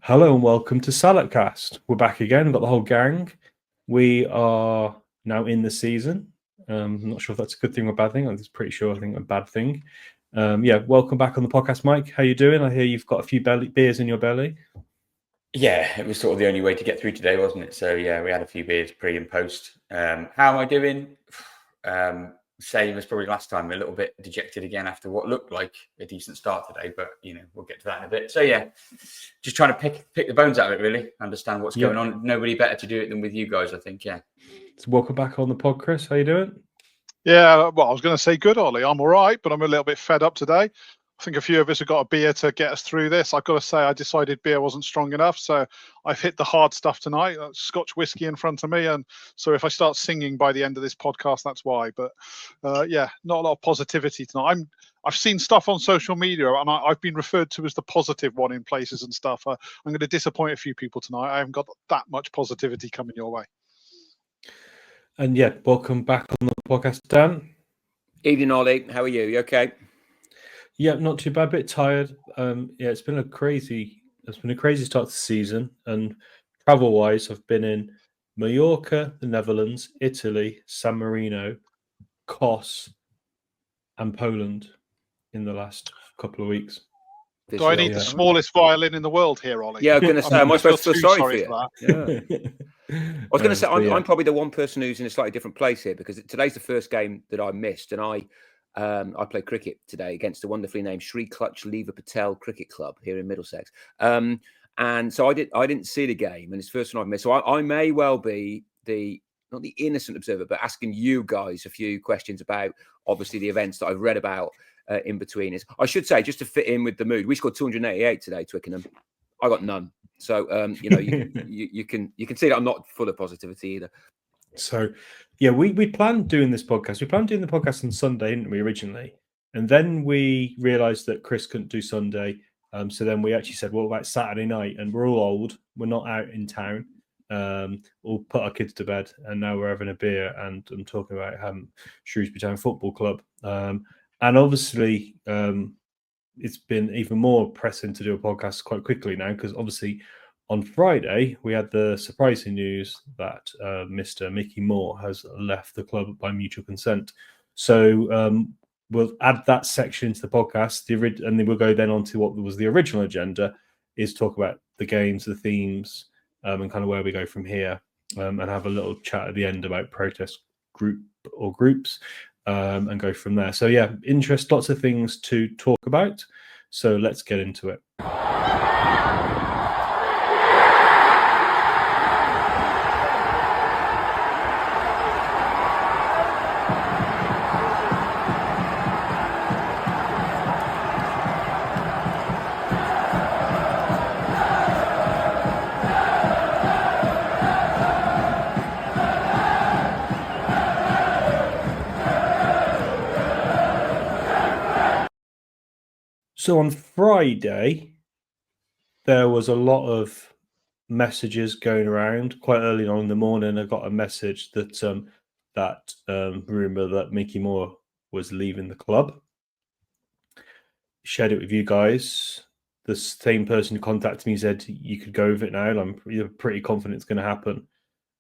Hello and welcome to Saladcast. We're back again. We've got the whole gang. We are now in the season. I'm not sure if that's a good thing or a bad thing. I'm pretty sure I think a bad thing. Welcome back on the podcast, Mike. How you doing? I hear you've got a few beers in your belly. Yeah, it was sort of the only way to get through today, wasn't it? So yeah, we had a few beers pre and post. How am I doing? Same as probably last time. A little bit dejected again after what looked like a decent start today, but we'll get to that in a bit. So yeah, just trying to pick the bones out of it, really. Understand what's going on. Nobody better to do it than with you guys, I think. Yeah. So welcome back on the pod, Chris. How you doing? Yeah, well, I was going to say good, Ollie. I'm all right, but I'm a little bit fed up today. I think a few of us have got a beer to get us through this. I've got to say, I decided beer wasn't strong enough, so I've hit the hard stuff tonight. Scotch whiskey in front of me, and so if I start singing by the end of this podcast, that's why. But not a lot of positivity tonight. I've seen stuff on social media, and I've been referred to as the positive one in places and stuff. I'm going to disappoint a few people tonight. I haven't got that much positivity coming your way. And yeah, welcome back on the podcast, Dan. Evening, Ollie. How are you? You okay? Yeah, not too bad. A bit tired. It's been a crazy start to the season. And travel-wise, I've been in Mallorca, the Netherlands, Italy, San Marino, Kos, and Poland in the last couple of weeks. Do I need the smallest violin in the world here, Ollie? Yeah, I'm going to say, am I supposed to feel sorry for you? Yeah. I was going to say, I'm probably the one person who's in a slightly different place here because today's the first game that I missed, and I played cricket today against the wonderfully named Sri Clutch Lever Patel Cricket Club here in Middlesex, and so I didn't see the game, and it's the first one I've missed. So I may well be not the innocent observer, but asking you guys a few questions about obviously the events that I've read about in between. I should say, just to fit in with the mood, we scored 288 today, Twickenham. I got none. So you can see that I'm not full of positivity either. So yeah, we planned doing this podcast. We planned doing the podcast on Sunday, didn't we, originally? And then we realised that Chris couldn't do Sunday. So then we actually said, well, about Saturday night, and we're all old. We're not out in town. We'll put our kids to bed, and now we're having a beer, and I'm talking about Shrewsbury Town Football Club. And obviously, it's been even more pressing to do a podcast quite quickly now, because obviously on Friday we had the surprising news that Mr. Mickey Moore has left the club by mutual consent. So we'll add that section to the podcast, and then we'll go then on to what was the original agenda, is talk about the games, the themes, and kind of where we go from here, and have a little chat at the end about protest groups. And go from there. So yeah, lots of things to talk about. So let's get into it. So on Friday, there was a lot of messages going around. Quite early on in the morning, I got a message that rumor that Mickey Moore was leaving the club. Shared it with you guys. The same person who contacted me said you could go with it now. And I'm pretty confident it's going to happen.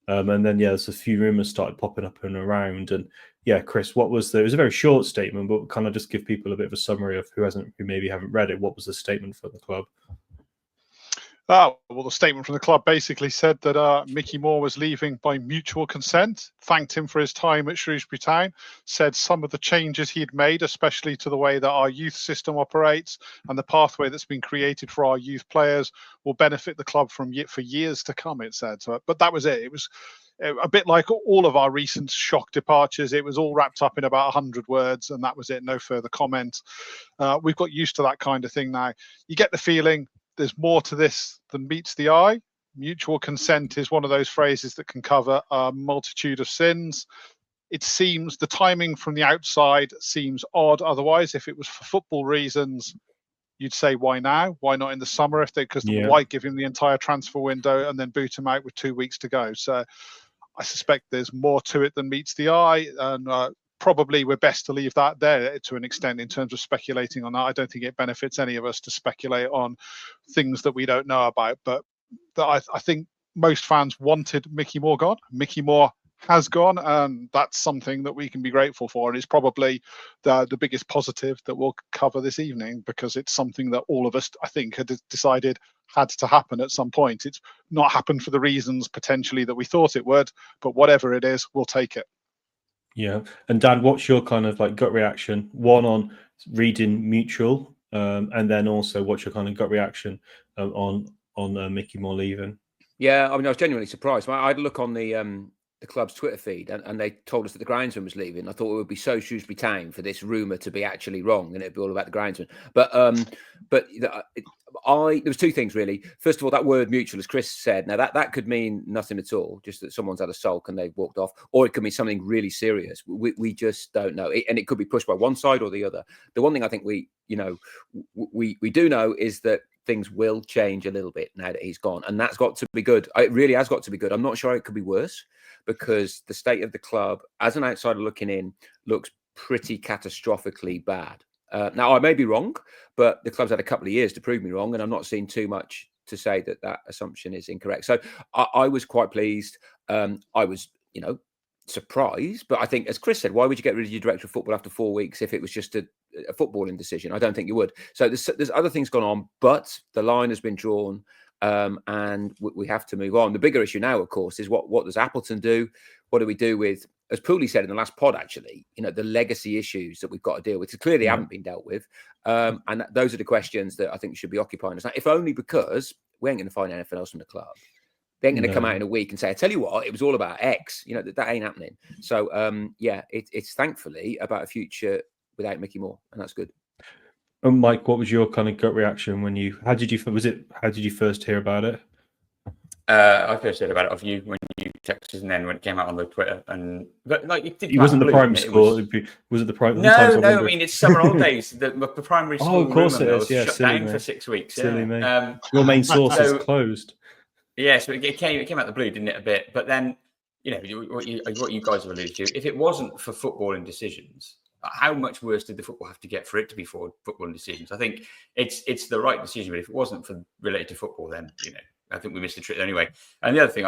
And then there's a few rumors started popping up and around. And yeah, Chris, it was a very short statement, but kind of just give people a bit of a summary of who maybe haven't read it. What was the statement for the club? Well, the statement from the club basically said that Mickey Moore was leaving by mutual consent, thanked him for his time at Shrewsbury Town, said some of the changes he'd made, especially to the way that our youth system operates and the pathway that's been created for our youth players, will benefit the club for years to come, it said. But that was it. It was a bit like all of our recent shock departures. It was all wrapped up in about 100 words, and that was it. No further comment. We've got used to that kind of thing now. You get the feeling there's more to this than meets the eye. Mutual consent is one of those phrases that can cover a multitude of sins. It seems the timing from the outside seems odd. Otherwise, if it was for football reasons, you'd say, why now? Why not in the summer? Why give him the entire transfer window and then boot him out with 2 weeks to go? So I suspect there's more to it than meets the eye. And probably we're best to leave that there to an extent in terms of speculating on that. I don't think it benefits any of us to speculate on things that we don't know about. But I think most fans wanted Mickey Moore gone. Mickey Moore has gone, and that's something that we can be grateful for. And it's probably the biggest positive that we'll cover this evening, because it's something that all of us, I think, had decided had to happen at some point. It's not happened for the reasons potentially that we thought it would, but whatever it is, we'll take it. Yeah. And Dan, what's your kind of like gut reaction? One, on reading Mutual, and then also what's your kind of gut reaction on Mickey Moore leaving? Yeah, I mean, I was genuinely surprised. I had a look on the club's Twitter feed, and they told us that the groundsman was leaving. I thought it would be so Shrewsbury Town for this rumor to be actually wrong, and it'd be all about the groundsman. But there was two things really. First of all, that word mutual, as Chris said, now that could mean nothing at all, just that someone's had a sulk and they've walked off, or it could mean something really serious. We just don't know, and it could be pushed by one side or the other. The one thing I think we do know is that things will change a little bit now that he's gone, and that's got to be good. It really has got to be good. I'm not sure it could be worse, because the state of the club, as an outsider looking in, looks pretty catastrophically bad. Now, I may be wrong, but the club's had a couple of years to prove me wrong, and I'm not seeing too much to say that assumption is incorrect. So I was quite pleased. I was, surprised, but I think, as Chris said, why would you get rid of your director of football after 4 weeks if it was just a footballing decision? I don't think you would. So there's other things going on, but the line has been drawn, and we have to move on. The bigger issue now, of course, is what does Appleton do? What do we do with, as Pooley said in the last pod, actually, the legacy issues that we've got to deal with, clearly haven't been dealt with. And those are the questions that I think should be occupying us now, if only because we ain't going to find anything else from the club. They ain't going to come out in a week and say, I tell you what, it was all about X. That ain't happening. So, it's thankfully about a future without Mickey Moore, and that's good. And Mike, what was your kind of gut reaction how did you first hear about it? I first heard about it off you when you texted, and then when it came out on the Twitter, It wasn't the primary school. Was it the primary? No. I mean, it's summer holidays. The primary school. Oh, of course it is. Yeah, shut down for 6 weeks. Silly me. Your main source is closed. Yeah, so it came out the blue, didn't it, a bit? But then, what you guys have alluded to, if it wasn't for footballing decisions, how much worse did the football have to get for it to be for footballing decisions? I think it's the right decision, but if it wasn't related to football, then I think we missed the trick anyway. And the other thing,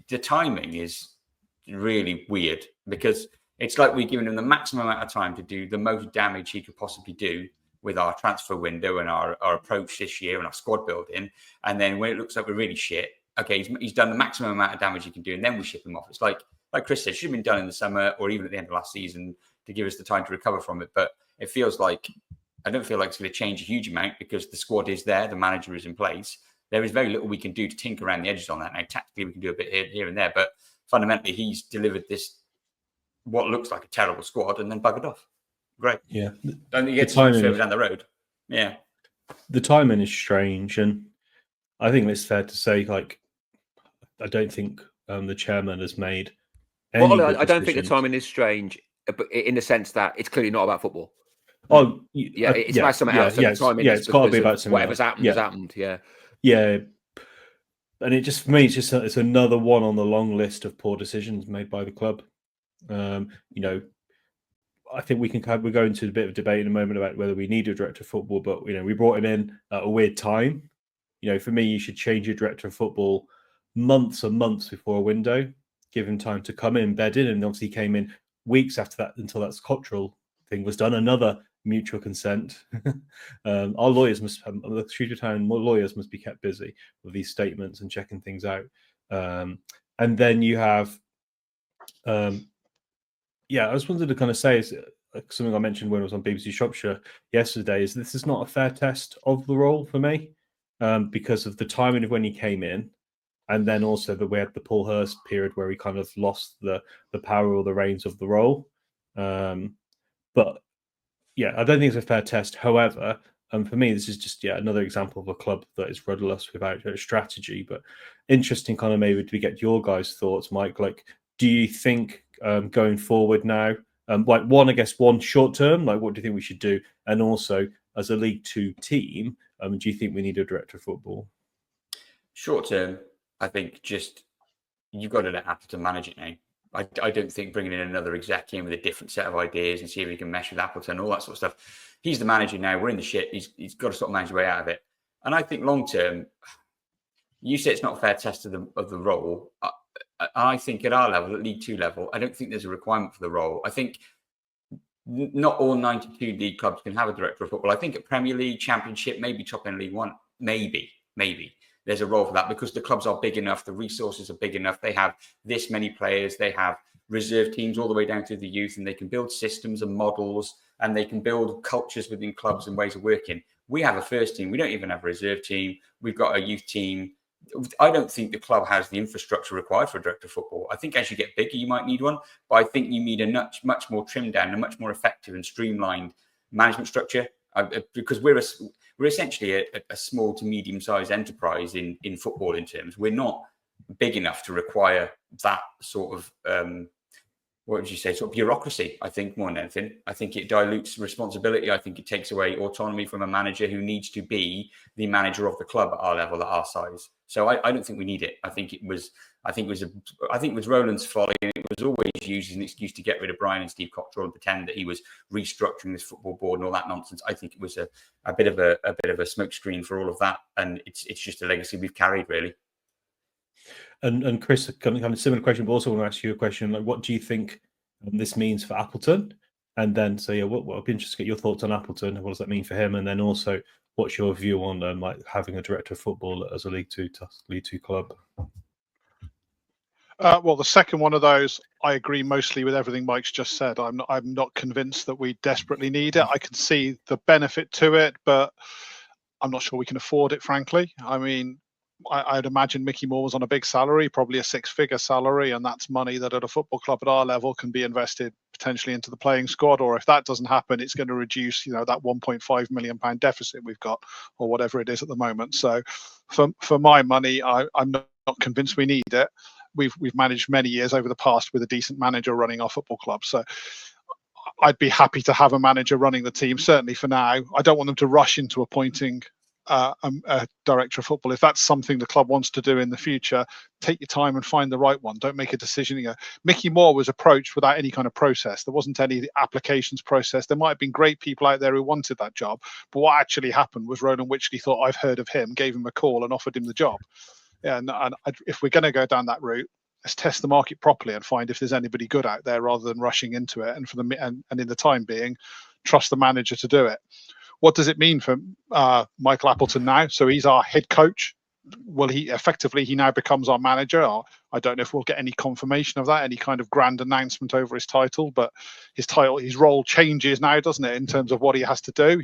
the timing is really weird, because it's like we're giving him the maximum amount of time to do the most damage he could possibly do with our transfer window and our approach this year and our squad building. And then when it looks like we're really shit, okay, he's done the maximum amount of damage he can do, and then we ship him off. It's like Chris said, should have been done in the summer or even at the end of last season to give us the time to recover from it. But it feels like, I don't feel like it's going to change a huge amount, because the squad is there, the manager is in place. There is very little we can do to tinker around the edges on that. Now, tactically, we can do a bit here and there, but fundamentally, he's delivered this, what looks like a terrible squad, and then buggered off. Great. Yeah. Don't you get further down the road? Yeah. The timing is strange, and I think it's fair to say, I don't think the chairman has made any I don't think the timing is strange, but in the sense that it's clearly not about football. Oh, it's about something else. Yeah, it's got to be about something. Whatever's happened has happened. Yeah. And it just, for me, it's another one on the long list of poor decisions made by the club. I think we're going to a bit of debate in a moment about whether we need a director of football, but we brought him in at a weird time. For me, you should change your director of football months and months before a window, give him time to come in, bed in, and obviously he came in weeks after that until that Cottrell thing was done. Another mutual consent. Our lawyers the Shrewsbury Town lawyers must be kept busy with these statements and checking things out. And then you have, I just wanted to kind of say is something I mentioned when I was on BBC Shropshire yesterday, is this is not a fair test of the role for me, because of the timing of when he came in, and then also that we had the Paul Hurst period where he kind of lost the power or the reins of the role. But yeah, I don't think it's a fair test. However, for me, this is just another example of a club that is rudderless without a strategy. But interesting, kind of maybe to get your guys' thoughts, Mike. Do you think going forward now, one short term, what do you think we should do, and also as a League Two team, do you think we need a director of football? Short term, I think just you've got to let Appleton manage it now. I don't think bringing in another exec in with a different set of ideas and see if he can mesh with Appleton, all that sort of stuff. He's the manager now. We're in the shit. He's got to sort of manage his way out of it. And I think long term, you say it's not a fair test of the role. I think at our level, at League Two level, I don't think there's a requirement for the role. I think not all 92 league clubs can have a director of football. I think at Premier League, Championship, maybe top end League One, maybe there's a role for that, because the clubs are big enough, the resources are big enough, they have this many players, they have reserve teams all the way down to the youth, and they can build systems and models, and they can build cultures within clubs and ways of working. We have a first team. We don't even have a reserve team. We've got a youth team. I don't think the club has the infrastructure required for a director of football. I think as you get bigger, you might need one, but I think you need a much more trimmed down, a much more effective and streamlined management structure, because we're essentially a small to medium-sized enterprise in football in terms. We're not big enough to require that sort of what would you say, sort of bureaucracy, I think, more than anything. I think it dilutes responsibility. I think it takes away autonomy from a manager who needs to be the manager of the club at our level, at our size. So I don't think we need it. I think it was Roland's folly, and it was always used as an excuse to get rid of Brian and Steve Cottrell and pretend that he was restructuring this football board and all that nonsense. I think it was a bit of a smokescreen for all of that, and it's just a legacy we've carried, really. And Chris, kind of similar question, but also want to ask you a question. Like, what do you think this means for Appleton? And then, so yeah, what I'd be interested to get your thoughts on Appleton. What does that mean for him? And then also, what's your view on like having a director of football as a League Two club? Well, the second one of those, I agree mostly with everything Mike's just said. I'm not convinced that we desperately need it. I can see the benefit to it, but I'm not sure we can afford it, frankly. I mean, I'd imagine Mickey Moore was on a big salary, probably a six-figure salary, and that's money that at a football club at our level can be invested potentially into the playing squad. Or if that doesn't happen, it's going to reduce, that £1.5 million deficit we've got, or whatever it is at the moment. So, for my money, I'm not convinced we need it. We've managed many years over the past with a decent manager running our football club. So I'd be happy to have a manager running the team, certainly for now. I don't want them to rush into appointing a director of football. If that's something the club wants to do in the future, take your time and find the right one. Don't make a decision. Mickey Moore was approached without any kind of process. There wasn't any applications process. There might have been great people out there who wanted that job, but what actually happened was Roland Wycherley thought, I've heard of him, gave him a call and offered him the job. Yeah, and if we're going to go down that route, let's test the market properly and find if there's anybody good out there rather than rushing into it. And in the time being, trust the manager to do it. What does it mean for Michael Appleton now? So he's our head coach. Well, he now becomes our manager. I don't know if we'll get any confirmation of that, any kind of grand announcement over his title, but his role changes now, doesn't it, in terms of what he has to do?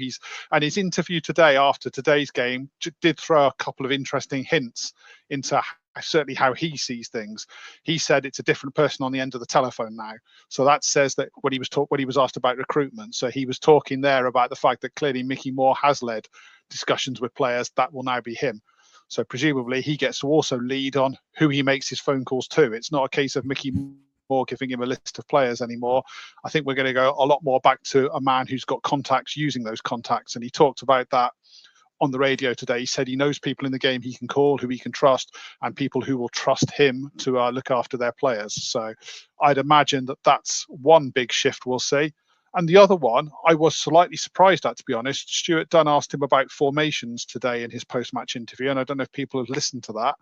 And his interview today after today's game did throw a couple of interesting hints into certainly how he sees things. He said it's a different person on the end of the telephone now. So that says that when he was asked about recruitment, so he was talking there about the fact that clearly Mickey Moore has led discussions with players. That will now be him. So presumably he gets to also lead on who he makes his phone calls to. It's not a case of Mickey Moore giving him a list of players anymore. I think we're going to go a lot more back to a man who's got contacts, using those contacts. And he talked about that on the radio today. He said he knows people in the game he can call, who he can trust, and people who will trust him to look after their players. So I'd imagine that that's one big shift we'll see. And the other one, I was slightly surprised at, to be honest. Stuart Dunn asked him about formations today in his post-match interview, and I don't know if people have listened to that.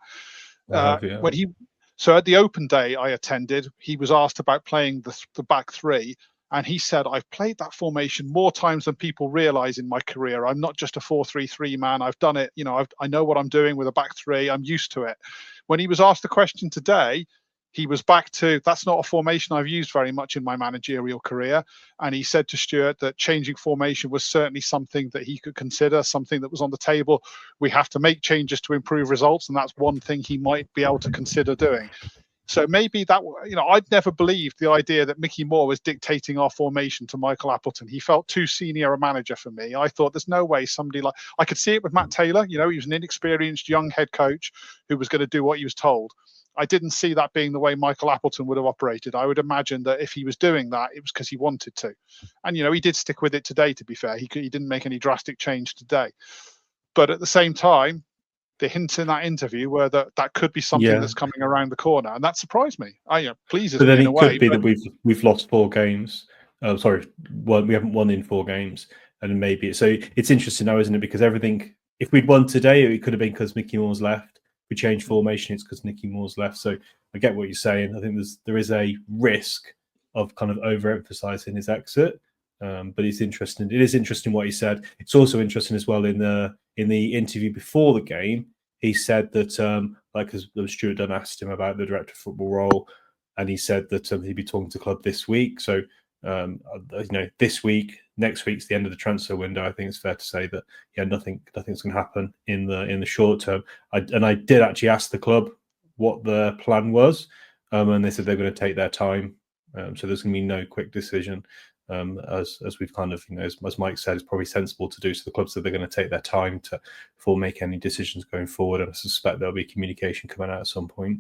So at the open day I attended, he was asked about playing the back three, and he said, I've played that formation more times than people realize in my career. I'm not just a 4-3-3 man. I've done it. I know what I'm doing with a back three. I'm used to it. When he was asked the question today, he was back to, that's not a formation I've used very much in my managerial career. And he said to Stuart that changing formation was certainly something that he could consider, something that was on the table. We have to make changes to improve results, and that's one thing he might be able to consider doing. So maybe that, I'd never believed the idea that Mickey Moore was dictating our formation to Michael Appleton. He felt too senior a manager for me. I thought there's no way somebody like, I could see it with Matt Taylor. He was an inexperienced young head coach who was going to do what he was told. I didn't see that being the way Michael Appleton would have operated. I would imagine that if he was doing that, it was because he wanted to. And, he did stick with it today, to be fair. He didn't make any drastic change today. But at the same time, the hints in that interview were that could be something that's coming around the corner, and that surprised me. Pleases but then me in it a way. could be that we've lost 4 games. We haven't won in 4 games, and maybe so. It's interesting now, isn't it? Because everything, if we'd won today, it could have been because Mickey Moore's left. If we changed formation, it's because Mickey Moore's left. So I get what you're saying. I think there is a risk of kind of overemphasizing his exit. But it's interesting. It is interesting what he said. It's also interesting as well in the interview before the game. He said that, as Stuart Dunn asked him about the director of football role, and he said that he'd be talking to the club this week. So, this week, next week's the end of the transfer window. I think it's fair to say that nothing's going to happen in the short term. I did actually ask the club what the plan was, and they said they're going to take their time. So there's going to be no quick decision. As we've kind of, as Mike said, it's probably sensible to do. So the club said they're going to take their time before making any decisions going forward. And I suspect there'll be communication coming out at some point.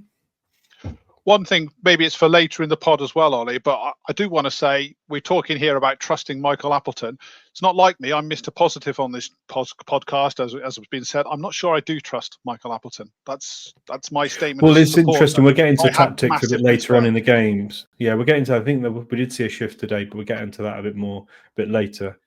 One thing, maybe it's for later in the pod as well, Ollie, but I do want to say we're talking here about trusting Michael Appleton. It's not like me. I'm Mr. Positive on this podcast, as has been said. I'm not sure I do trust Michael Appleton. That's my statement. Well, it's interesting. We're getting to tactics a bit later on in the games. Yeah, we're getting to. I think that we did see a shift today, but we're getting to that a bit later.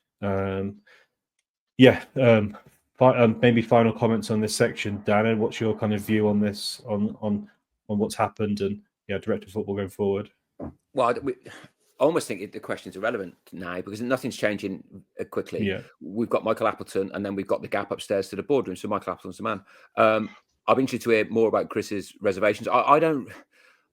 Maybe final comments on this section, Dan. What's your kind of view on this, on what's happened, and director of football going forward? Well, I almost think the question's irrelevant now because nothing's changing quickly. Yeah. We've got Michael Appleton, and then we've got the gap upstairs to the boardroom. So Michael Appleton's the man. I'm interested to hear more about Chris's reservations. I don't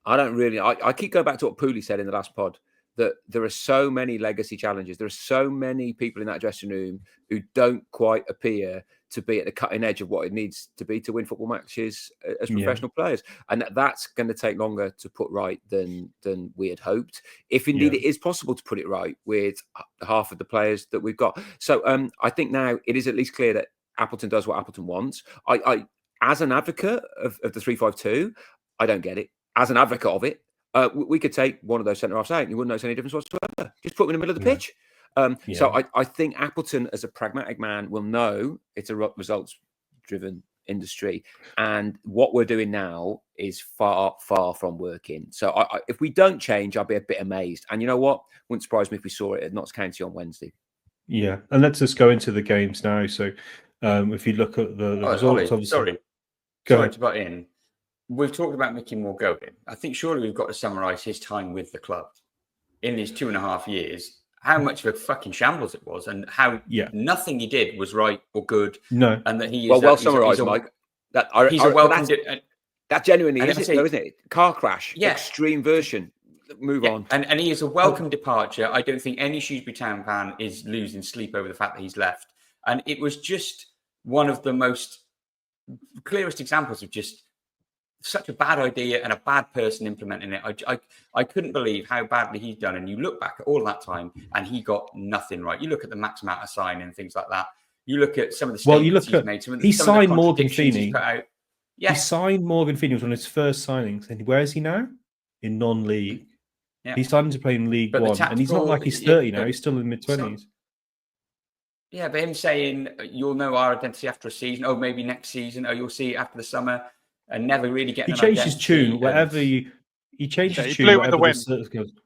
really. I keep going back to what Pooley said in the last pod, that there are so many legacy challenges. There are so many people in that dressing room who don't quite appear to be at the cutting edge of what it needs to be to win football matches as professional players. And that's going to take longer to put right than we had hoped, if indeed it is possible to put it right with half of the players that we've got. So I think now it is at least clear that Appleton does what Appleton wants. I as an advocate of the 3-5-2, I don't get it. As an advocate of it, we could take one of those centre-halves out and you wouldn't notice any difference whatsoever. Just put them in the middle of the pitch. So I think Appleton, as a pragmatic man, will know it's a results-driven industry. And what we're doing now is far, far from working. So if we don't change, I'll be a bit amazed. And you know what? Wouldn't surprise me if we saw it at Notts County on Wednesday. Yeah, and let's just go into the games now. So if you look at the results, Ollie, obviously... Sorry to butt in. We've talked about Mickey Moore going. I think surely we've got to summarise his time with the club in these 2.5 years. How much of a fucking shambles it was, and how nothing he did was right or good. No, and that he is well summarised, Mike. That genuinely is it, though, isn't it? Car crash, extreme version. Move on. And he is a welcome departure. I don't think any Shrewsbury Town fan is losing sleep over the fact that he's left. And it was just one of the most clearest examples of just such a bad idea and a bad person implementing it. I couldn't believe how badly he's done. And you look back at all of that time and he got nothing right. You look at the Max Mata sign and things like that. You look at some of the statements he's made. He signed Morgan Feeney. Yes. He signed Morgan Feeney. It was one of his first signings. And where is he now? In non-league. Yeah. He's starting to play in League One. And he's not like he's 30 now. He's still in the mid-20s. Yeah, but him saying, you'll know our identity after a season. Oh, maybe next season. Oh, you'll see it after the summer. And never really getting. He changed his tune. Whatever he changed his tune. He blew with the wind.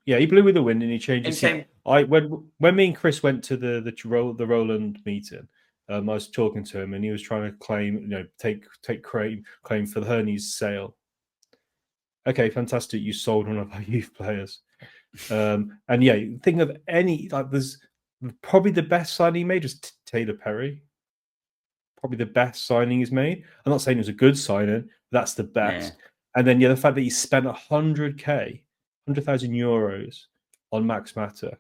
He blew with the wind, and he changed his tune. When me and Chris went to the Roland meeting, I was talking to him, and he was trying to claim, take claim for the Herney's sale. Okay, fantastic. You sold one of our youth players, and think of any there's probably the best signing he made was Taylor Perry. Probably the best signing he's made. I'm not saying it was a good signing. That's the best. Yeah. And then the fact that he spent 100,000 euros on Max Mata.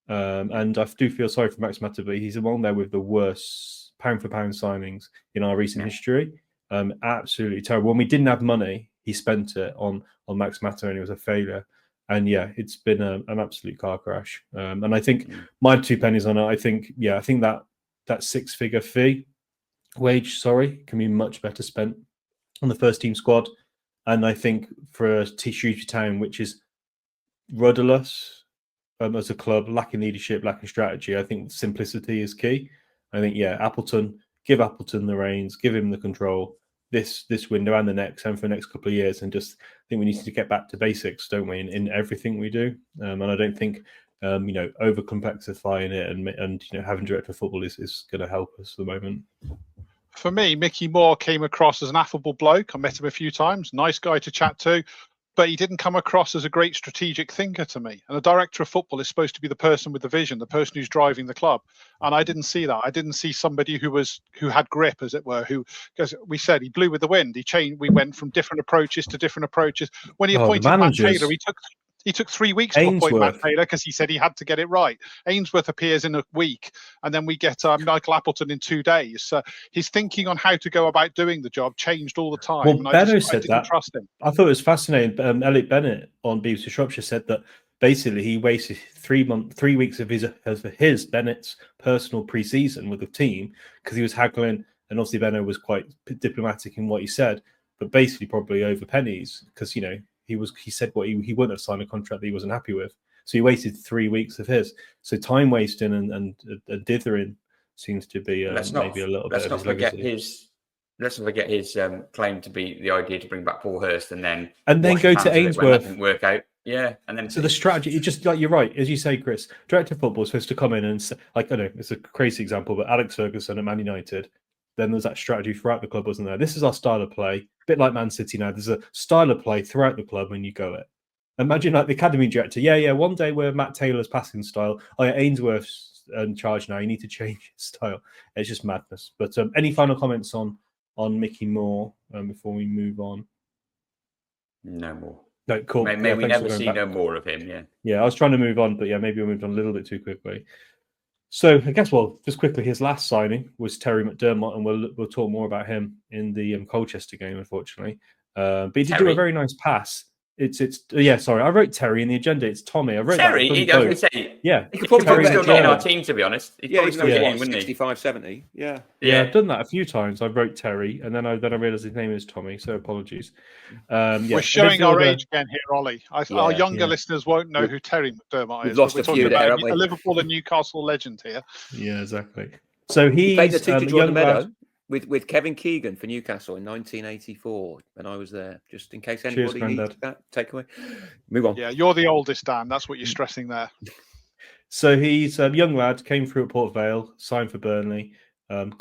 And I do feel sorry for Max Mata, but he's among there with the worst pound for pound signings in our recent history. Absolutely terrible. When we didn't have money, he spent it on Max Mata, and it was a failure. And it's been an absolute car crash. And I think my 2 pennies on it. I think that 6-figure wage can be much better spent on the first team squad. And I think for a Shrewsbury Town, which is rudderless as a club, lacking leadership, lacking strategy, I think simplicity is key. I think, give Appleton the reins, give him the control, this window and the next, and for the next couple of years. And just think we need to get back to basics, don't we, in everything we do. And I don't think over complexifying it and having director of football is going to help us at the moment. For me, Mickey Moore came across as an affable bloke. I met him a few times, nice guy to chat to, but he didn't come across as a great strategic thinker to me. And a director of football is supposed to be the person with the vision, the person who's driving the club. And I didn't see that. I didn't see somebody who had grip, as it were, because we said he blew with the wind. We went from different approaches to different approches. When he appointed Matt Taylor, he took 3 weeks to appoint Matt Taylor because he said he had to get it right. Ainsworth appears in a week, and then we get Michael Appleton in 2 days. His thinking on how to go about doing the job changed all the time. Well, Benno said I didn't trust him. I thought it was fascinating. Elliot Bennett on BBC Shropshire said that basically he wasted 3 weeks of his Bennett's personal pre-season with the team because he was haggling, and obviously Benno was quite diplomatic in what he said, but basically probably over pennies because he said what he wouldn't have signed a contract that he wasn't happy with. So he wasted 3 weeks of his. So time wasting and dithering seems to be maybe a little bit. Let's not forget his claim to be the idea to bring back Paul Hurst and then go to Ainsworth. That didn't work out. Yeah, and then so the strategy, just like you're right, as you say, Chris. Director of football is supposed to come in and I know it's a crazy example, but Alex Ferguson at Man United. Then there's that strategy throughout the club, wasn't there? This is our style of play, a bit like Man City now. There's a style of play throughout the club when you go it. Imagine like the academy director. Yeah. One day we're Matt Taylor's passing style. Oh yeah, Ainsworth's in charge now. You need to change his style. It's just madness. But any final comments on Mickey Moore before we move on? No more. No, cool. Maybe we never see no more of him. Yeah. Yeah, I was trying to move on, but yeah, maybe we moved on a little bit too quickly. So I guess, just quickly, his last signing was Terry McDermott, and we'll talk more about him in the Colchester game, unfortunately. But he did do a very nice pass. Sorry, I wrote Terry in the agenda. It's Tommy. I wrote Terry. That. He doesn't say. Yeah, he could probably still be in our team, to be honest. He'd probably still be in, wouldn't he? 65, 70. Yeah. I've done that a few times. I wrote Terry, and then I realised his name is Tommy. So apologies. We're showing our age again here, Ollie. Our younger listeners won't know who Terry McDermott is. We've lost a few there, haven't we? A Liverpool and Newcastle legend here. Yeah, exactly. So he played the two to join the meadow with Kevin Keegan for Newcastle in 1984 when I was there. Just in case anybody needs that takeaway. Move on. Yeah, you're the oldest, Dan. That's what you're stressing there. So he's a young lad, came through at Port Vale, signed for Burnley. From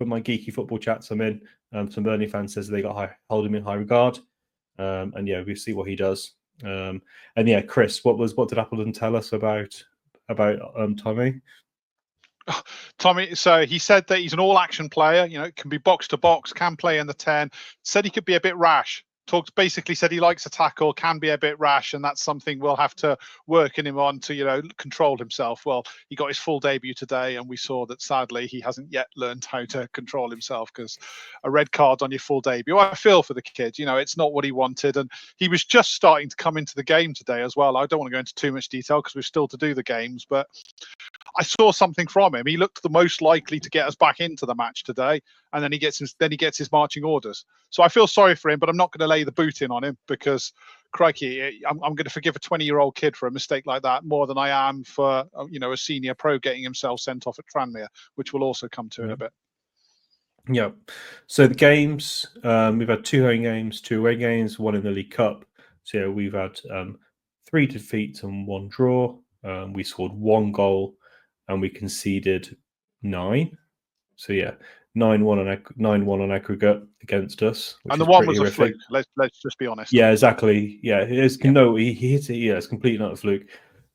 my geeky football chats I'm in, some Burnley fans says they hold him in high regard. We see what he does. Chris, what did Appleton tell us about Tommy? Tommy, so he said that he's an all-action player. Can be box to box, can play in the 10. Said he could be a bit rash. Basically said he likes to tackle, can be a bit rash, and that's something we'll have to work in him on to, control himself. Well, he got his full debut today, and we saw that sadly he hasn't yet learned how to control himself because a red card on your full debut. I feel for the kid. It's not what he wanted, and he was just starting to come into the game today as well. I don't want to go into too much detail because we're still to do the games, but I saw something from him. He looked the most likely to get us back into the match today, and then he gets his marching orders. So I feel sorry for him, but I'm not going to lay the boot in on him because, crikey, I'm going to forgive a 20-year-old kid for a mistake like that more than I am for a senior pro getting himself sent off at Tranmere, which we'll also come to in a bit. Yeah. So the games, we've had 2 home games, 2 away games, 1 in the League Cup. So we've had 3 defeats and 1 draw. We scored 1 goal and we conceded 9. So 9-1 on aggregate against us. And the one was a fluke. Let's just be honest. Yeah, exactly. Yeah, it is. Yeah. No, he hit it. Yeah, it's completely not a fluke.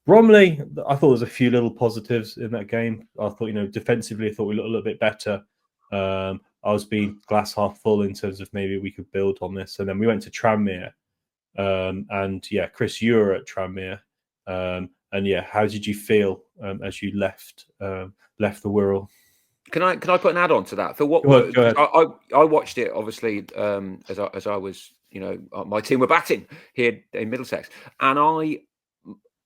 Bromley, I thought there was a few little positives in that game. I thought, defensively, I thought we looked a little bit better. I was being glass half full in terms of maybe we could build on this. And then we went to Tranmere. Chris, you were at Tranmere. How did you feel as you left the Wirral? Can I put an add-on to that? For what go ahead. I watched it obviously as I was, my team were batting here in Middlesex, and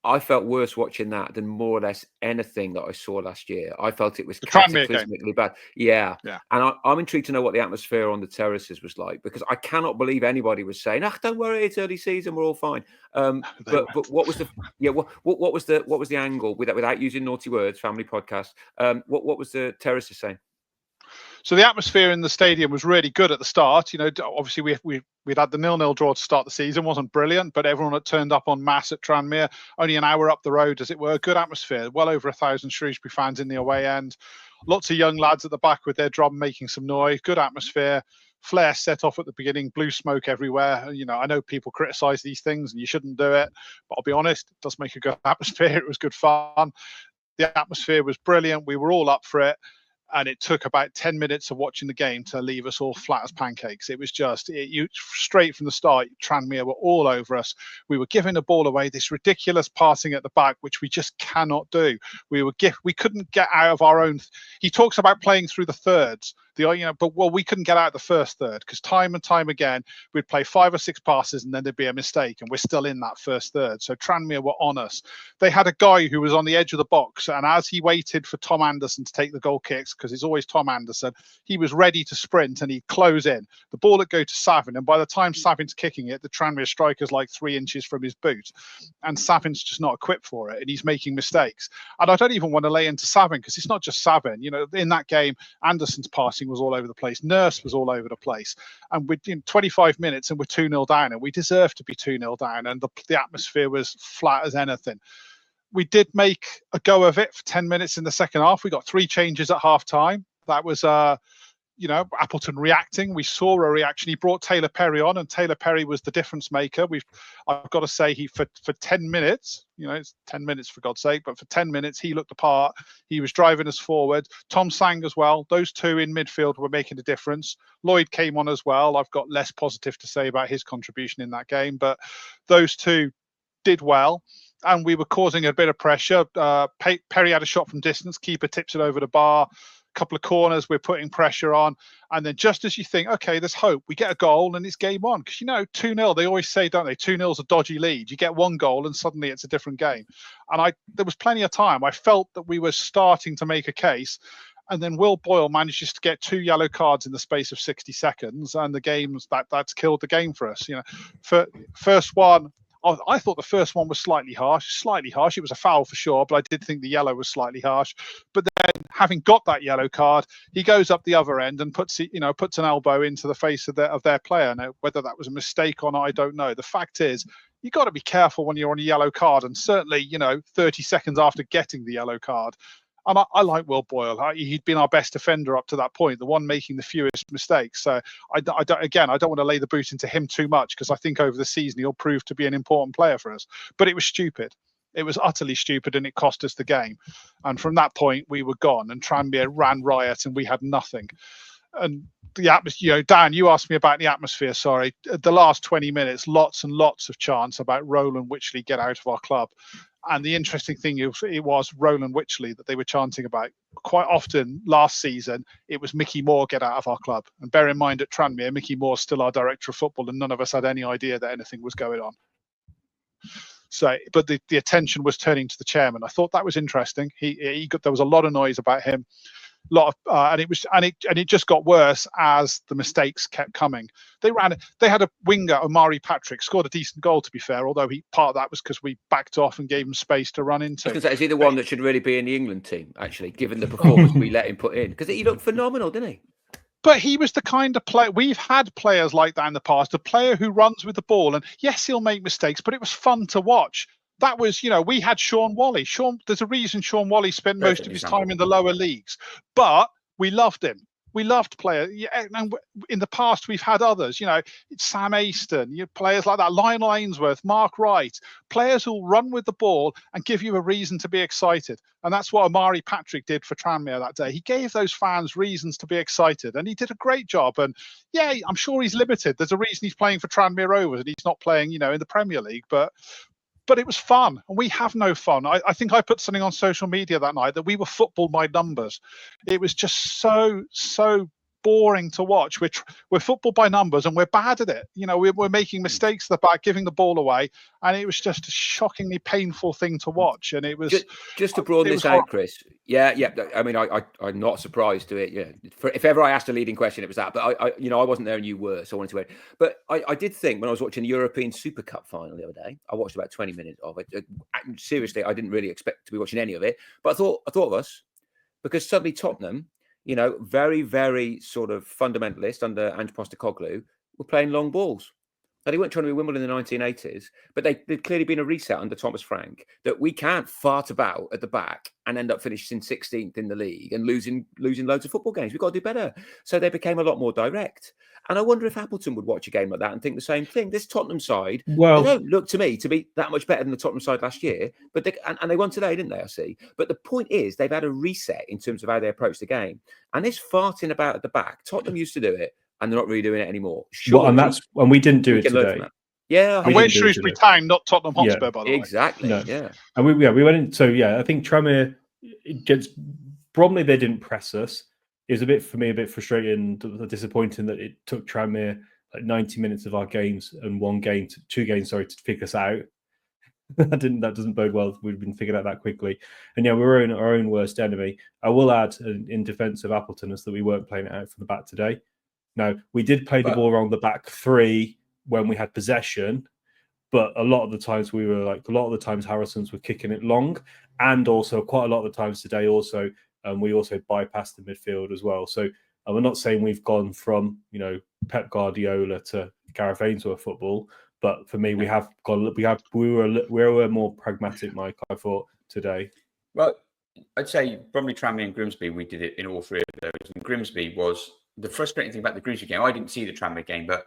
I felt worse watching that than more or less anything that I saw last year. I felt it was cataclysmically bad. Yeah. And I'm intrigued to know what the atmosphere on the terraces was like, because I cannot believe anybody was saying, "Don't worry, it's early season, we're all fine." But what was the angle without using naughty words? Family podcast. What was the terraces saying? So the atmosphere in the stadium was really good at the start. Obviously we'd had the 0-0 draw to start the season. Wasn't brilliant, but everyone had turned up en masse at Tranmere, only an hour up the road, as it were. Good atmosphere. Well over 1,000 Shrewsbury fans in the away end. Lots of young lads at the back with their drum making some noise. Good atmosphere. Flare set off at the beginning, blue smoke everywhere. I know people criticise these things and you shouldn't do it, but I'll be honest, it does make a good atmosphere. It was good fun. The atmosphere was brilliant. We were all up for it. And it took about 10 minutes of watching the game to leave us all flat as pancakes. It was just, straight from the start, Tranmere were all over us. We were giving the ball away, this ridiculous passing at the back, which we just cannot do. We couldn't get out of our own. He talks about playing through the thirds. We couldn't get out of the first third because time and time again, we'd play 5 or 6 passes and then there'd be a mistake and we're still in that first third. So Tranmere were on us. They had a guy who was on the edge of the box, and as he waited for Tom Anderson to take the goal kicks, because it's always Tom Anderson, he was ready to sprint and he'd close in. The ball would go to Savin, and by the time Savin's kicking it, the Tranmere striker's like 3 inches from his boot, and Savin's just not equipped for it, and he's making mistakes. And I don't even want to lay into Savin because it's not just Savin. In that game, Anderson's passing was all over the place. Nurse was all over the place. And we're in 25 minutes and we're 2-0 down, and we deserve to be 2-0 down. And the atmosphere was flat as anything. We did make a go of it for 10 minutes in the second half. We got 3 changes at half time. That was, Appleton reacting. We saw a reaction. He brought Taylor Perry on, and Taylor Perry was the difference maker. I've got to say, for 10 minutes, it's 10 minutes for God's sake, but for 10 minutes, he looked the part. He was driving us forward. Tom Sang as well. Those 2 in midfield were making a difference. Lloyd came on as well. I've got less positive to say about his contribution in that game, but those 2 did well. And we were causing a bit of pressure. Perry had a shot from distance. Keeper tips it over the bar. Couple of corners, we're putting pressure on, and then just as you think, okay, there's hope, we get a goal and it's game on. Because 2-0, they always say, don't they, 2-0's a dodgy lead. You get 1 goal and suddenly it's a different game. And there was plenty of time. I felt that we were starting to make a case, and then Will Boyle manages to get 2 yellow cards in the space of 60 seconds, and the game's that's killed the game for us. First one, I thought the first one was slightly harsh. It was a foul for sure, but I did think the yellow was slightly harsh. But then, having got that yellow card, he goes up the other end and puts an elbow into the face of their player. Now, whether that was a mistake or not, I don't know. The fact is, you got to be careful when you're on a yellow card, and certainly, 30 seconds after getting the yellow card. And I like Will Boyle. He'd been our best defender up to that point, the one making the fewest mistakes. So I don't want to lay the boot into him too much, because I think over the season he'll prove to be an important player for us. But it was stupid. It was utterly stupid, and it cost us the game. And from that point, we were gone, and Tranmere ran riot, and we had nothing. And the atmosphere, Dan, you asked me about the atmosphere. Sorry, the last 20 minutes, lots and lots of chants about Roland Wycherley get out of our club. And the interesting thing it was Roland Wycherley that they were chanting about. Quite often last season, it was Mickey Moore get out of our club. And bear in mind, at Tranmere, Mickey Moore's still our director of football, and none of us had any idea that anything was going on. So, but the attention was turning to the chairman. I thought that was interesting. There was a lot of noise about him. And it just got worse as the mistakes kept coming. They had a winger, Omari Patrick, scored a decent goal, to be fair, although part of that was because we backed off and gave him space to run into. Is he the one that should really be in the England team, actually, given the performance we let him put in? Because he looked phenomenal, didn't he? But he was the kind of player, we've had players like that in the past, a player who runs with the ball, and yes, he'll make mistakes, but it was fun to watch. That was, we had Sean Wally. There's a reason Sean Wally spent most of his time in the lower leagues, but we loved him. We loved players. Yeah, and in the past, we've had others, Sam Aston, players like that, Lionel Ainsworth, Mark Wright, players who'll run with the ball and give you a reason to be excited. And that's what Omari Patrick did for Tranmere that day. He gave those fans reasons to be excited, and he did a great job. And yeah, I'm sure he's limited. There's a reason he's playing for Tranmere Rovers and he's not playing, in the Premier League, but it was fun, and we have no fun. I think I put something on social media that night that we were football by numbers. It was just so boring to watch. We're football by numbers, and we're bad at it. We're making mistakes at the back, giving the ball away, and it was just a shockingly painful thing to watch. And it was just to broaden this out, Chris. Yeah. I mean, I'm not surprised to it. Yeah, if ever I asked a leading question, it was that. But I wasn't there and you were, so I wanted to wait. But I did think when I was watching the European Super Cup final the other day, I watched about 20 minutes of it. Seriously, I didn't really expect to be watching any of it, but I thought of us, because suddenly Tottenham, you know, very, very sort of fundamentalist under Ange Postecoglou, were playing long balls. Now, they weren't trying to be Wimbledon in the 1980s, but there'd clearly been a reset under Thomas Frank that we can't fart about at the back and end up finishing 16th in the league and losing loads of football games. We've got to do better. So they became a lot more direct. And I wonder if Appleton would watch a game like that and think the same thing. This Tottenham side, they don't look to me to be that much better than the Tottenham side last year, but and they won today, didn't they? I see. But the point is, they've had a reset in terms of how they approach the game. And this farting about at the back, Tottenham used to do it, and they're not really doing it anymore. Surely, and we didn't do it today. Yeah, and we're Shrewsbury Town, not Tottenham Hotspur, by the way. Exactly. No. Yeah, and we went in. So I think Tranmere probably they didn't press us. It was a bit frustrating, disappointing that it took Tranmere like 90 minutes of our games and two games, to figure us out. That doesn't bode well. We've been figured out that quickly, and we're our own worst enemy. I will add in defence of Appleton is that we weren't playing it out from the back today. Now, we did play the ball around the back three when we had possession, but a lot of the times Harrison's were kicking it long, and also quite a lot of the times today also we also bypassed the midfield as well. So we're not saying we've gone from Pep Guardiola to Gareth Ainsworth football, but for me we were more pragmatic, Mike. I thought today. Well, I'd say probably Tranmere and Grimsby. We did it in all three of those. And Grimsby was. The frustrating thing about the Grimsby game, I didn't see the Tranmere game, but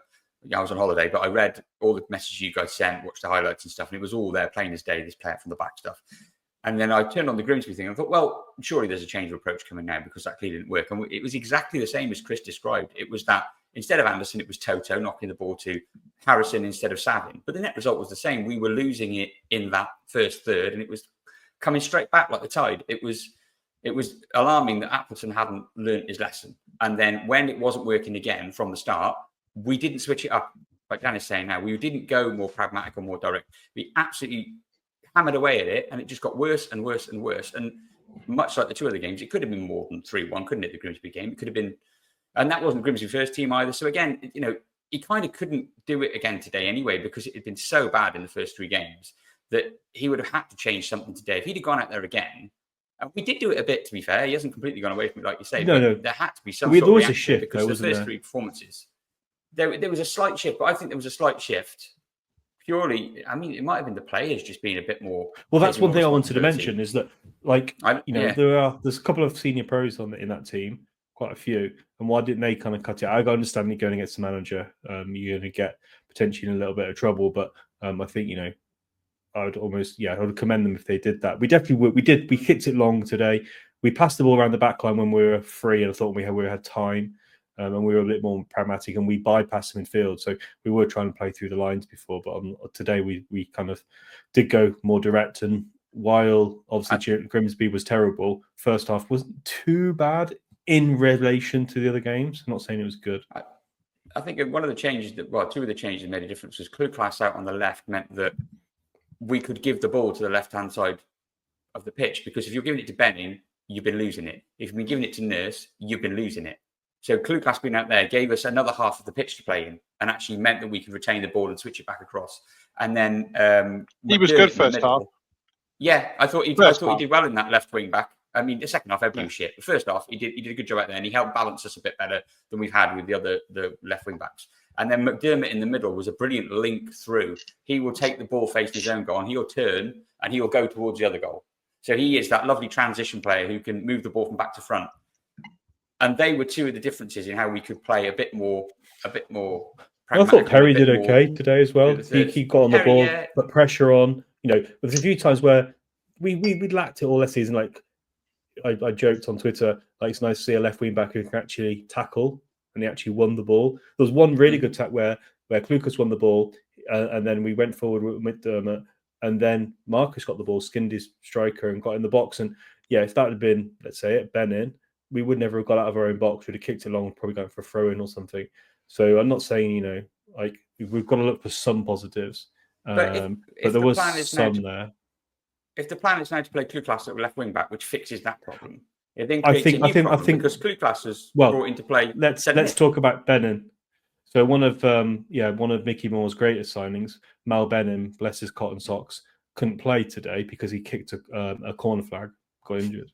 I was on holiday, but I read all the messages you guys sent, watched the highlights and stuff, and it was all there plain as day, this player from the back stuff. And then I turned on the Grimsby thing and I thought, well, surely there's a change of approach coming now because that clearly didn't work. And it was exactly the same as Chris described. It was that instead of Anderson, it was Toto knocking the ball to Harrison instead of Savin. But the net result was the same. We were losing it in that first third and it was coming straight back like the tide. It was alarming that Appleton hadn't learnt his lesson. And then when it wasn't working again from the start, we didn't switch it up. Like Dan is saying now, we didn't go more pragmatic or more direct. We absolutely hammered away at it, and it just got worse and worse and worse. And much like the two other games, it could have been more than 3-1, couldn't it, the Grimsby game? It could have been, and that wasn't Grimsby's first team either. So again, he kind of couldn't do it again today anyway, because it had been so bad in the first three games that he would have had to change something today. If he'd have gone out there again, and we did do it a bit, to be fair. He hasn't completely gone away from it, like you say. No. There had to be some sort of reaction shift, because the first three performances, there was a slight shift, but I think there was a slight shift purely. I mean, it might have been the players just being a bit more. Well, that's one thing I wanted to mention is that, there's a couple of senior pros in that team, quite a few, and why didn't they kind of cut it? I understand you're going against the manager, you're going to get potentially in a little bit of trouble, but I think I would commend them if they did that. We definitely would. We kicked it long today. We passed the ball around the back line when we were free, and I thought we had time, and we were a bit more pragmatic, and we bypassed the midfield. So we were trying to play through the lines before, but today we kind of did go more direct. And while obviously Grimsby was terrible, first half wasn't too bad in relation to the other games. I'm not saying it was good. I think one of the changes two of the changes that made a difference was Kluklas out on the left meant that we could give the ball to the left-hand side of the pitch, because if you're giving it to Benning, you've been losing it. If you've been giving it to Nurse, you've been losing it. So Kluklas being out there gave us another half of the pitch to play in, and actually meant that we could retain the ball and switch it back across. And then he was good first half. Yeah, I thought he did well in that left wing back. I mean, the second half, everything was shit. The first half, he did a good job out there, and he helped balance us a bit better than we've had with the left wing backs. And then McDermott in the middle was a brilliant link through. He will take the ball facing his own goal, and he'll turn and he'll go towards the other goal. So he is that lovely transition player who can move the ball from back to front. And they were two of the differerences in how we could play a bit more. I thought Perry did okay today as well. He got on the ball, put pressure on. There's a few times where we lacked it all last season. Like I joked on Twitter, like it's nice to see a left wing back who can actually tackle. And he actually won the ball. There was one really good tack where Klukas won the ball, and then we went forward with McDermott, and then Marcus got the ball, skinned his striker, and got in the box. And if that had been, let's say, at Benin, we would never have got out of our own box. We'd have kicked it long, probably going for a throw-in or something. So I'm not saying, we've got to look for some positives, but there was some there. If the plan is now to play Klukas at left wing back, which fixes that problem. I think because Kluklas was brought into play. Let's talk about Benin. So one of Mickey Moore's greatest signings, Mal Benin, bless his cotton socks, couldn't play today because he kicked a corner flag, got injured.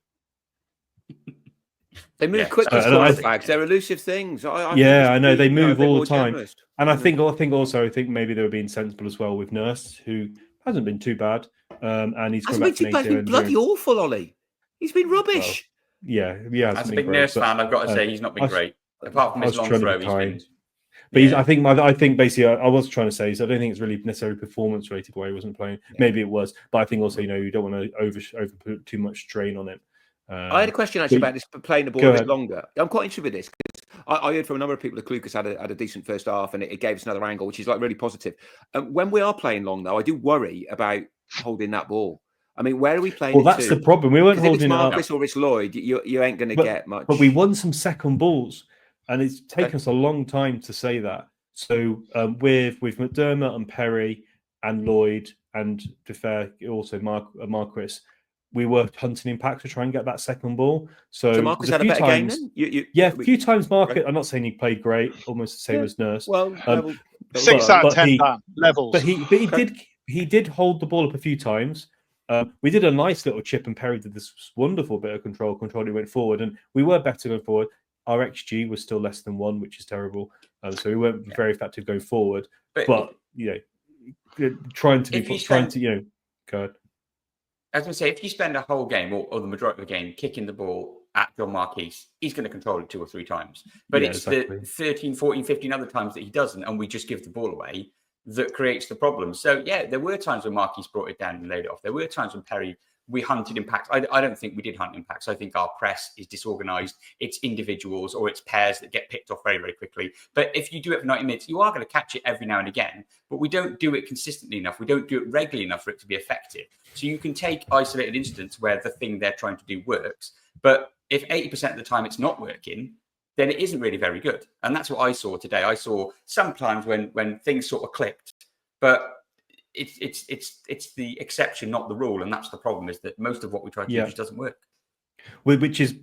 They move Yeah. quickly. So, Squad bags. They're elusive things. I know they move all the time. Generous. And I think maybe they were being sensible as well with Nurse, who hasn't been too bad. And he's Hasn't coming been back too bad. He's been bloody awful, Ollie. He's been rubbish. As a big Nurse fan, I've got to say he's not been great. Apart from his long throw, he's been. But I think basically I was trying to say is I don't think it's really necessarily performance rated why he wasn't playing. Yeah. Maybe it was, but I think also you don't want to over put too much strain on him. I had a question actually about this playing the ball a bit longer. I'm quite interested with this because I heard from a number of people that Klukas had a decent first half and it gave us another angle, which is like really positive. When we are playing long though, I do worry about holding that ball. I mean, where are we playing? Well, that's the problem. We weren't holding it up. If it's Marcus or it's Lloyd, you ain't going to get much. But we won some second balls, and it's taken us a long time to say that. So with McDermott and Perry and Lloyd and to fair also Marquis, we were hunting impacts to try and get that second ball. So Marcus had a better game then? A few times Marcus. I'm not saying he played great, almost the same as Nurse. Well, 6 out of 10 levels. But he did hold the ball up a few times. We did a nice little chip, and Perry did this wonderful bit of control. He went forward, and we were better going forward. Our XG was still less than 1, which is terrible. So we weren't very effective going forward. But trying to go ahead. I was going to say, if you spend a whole game or the majority of the game kicking the ball at John Marquis, he's going to control it 2 or 3 times. But it's the 13, 14, 15 other times that he doesn't, and we just give the ball away, that creates the problem. So, there were times when Marquis brought it down and laid it off. There were times when Perry, we hunted impacts. I don't think we did hunt impacts. I think our press is disorganized. It's individuals or it's pairs that get picked off very, very quickly. But if you do it for 90 minutes, you are going to catch it every now and again. But we don't do it consistently enough. We don't do it regularly enough for it to be effective. So you can take isolated incidents where the thing they're trying to do works. But if 80% of the time it's not working, then it isn't really very good. And that's what I saw today. I saw sometimes when things sort of clicked, but it's the exception, not the rule. And that's the problem, is that most of what we try to do just doesn't work. Which is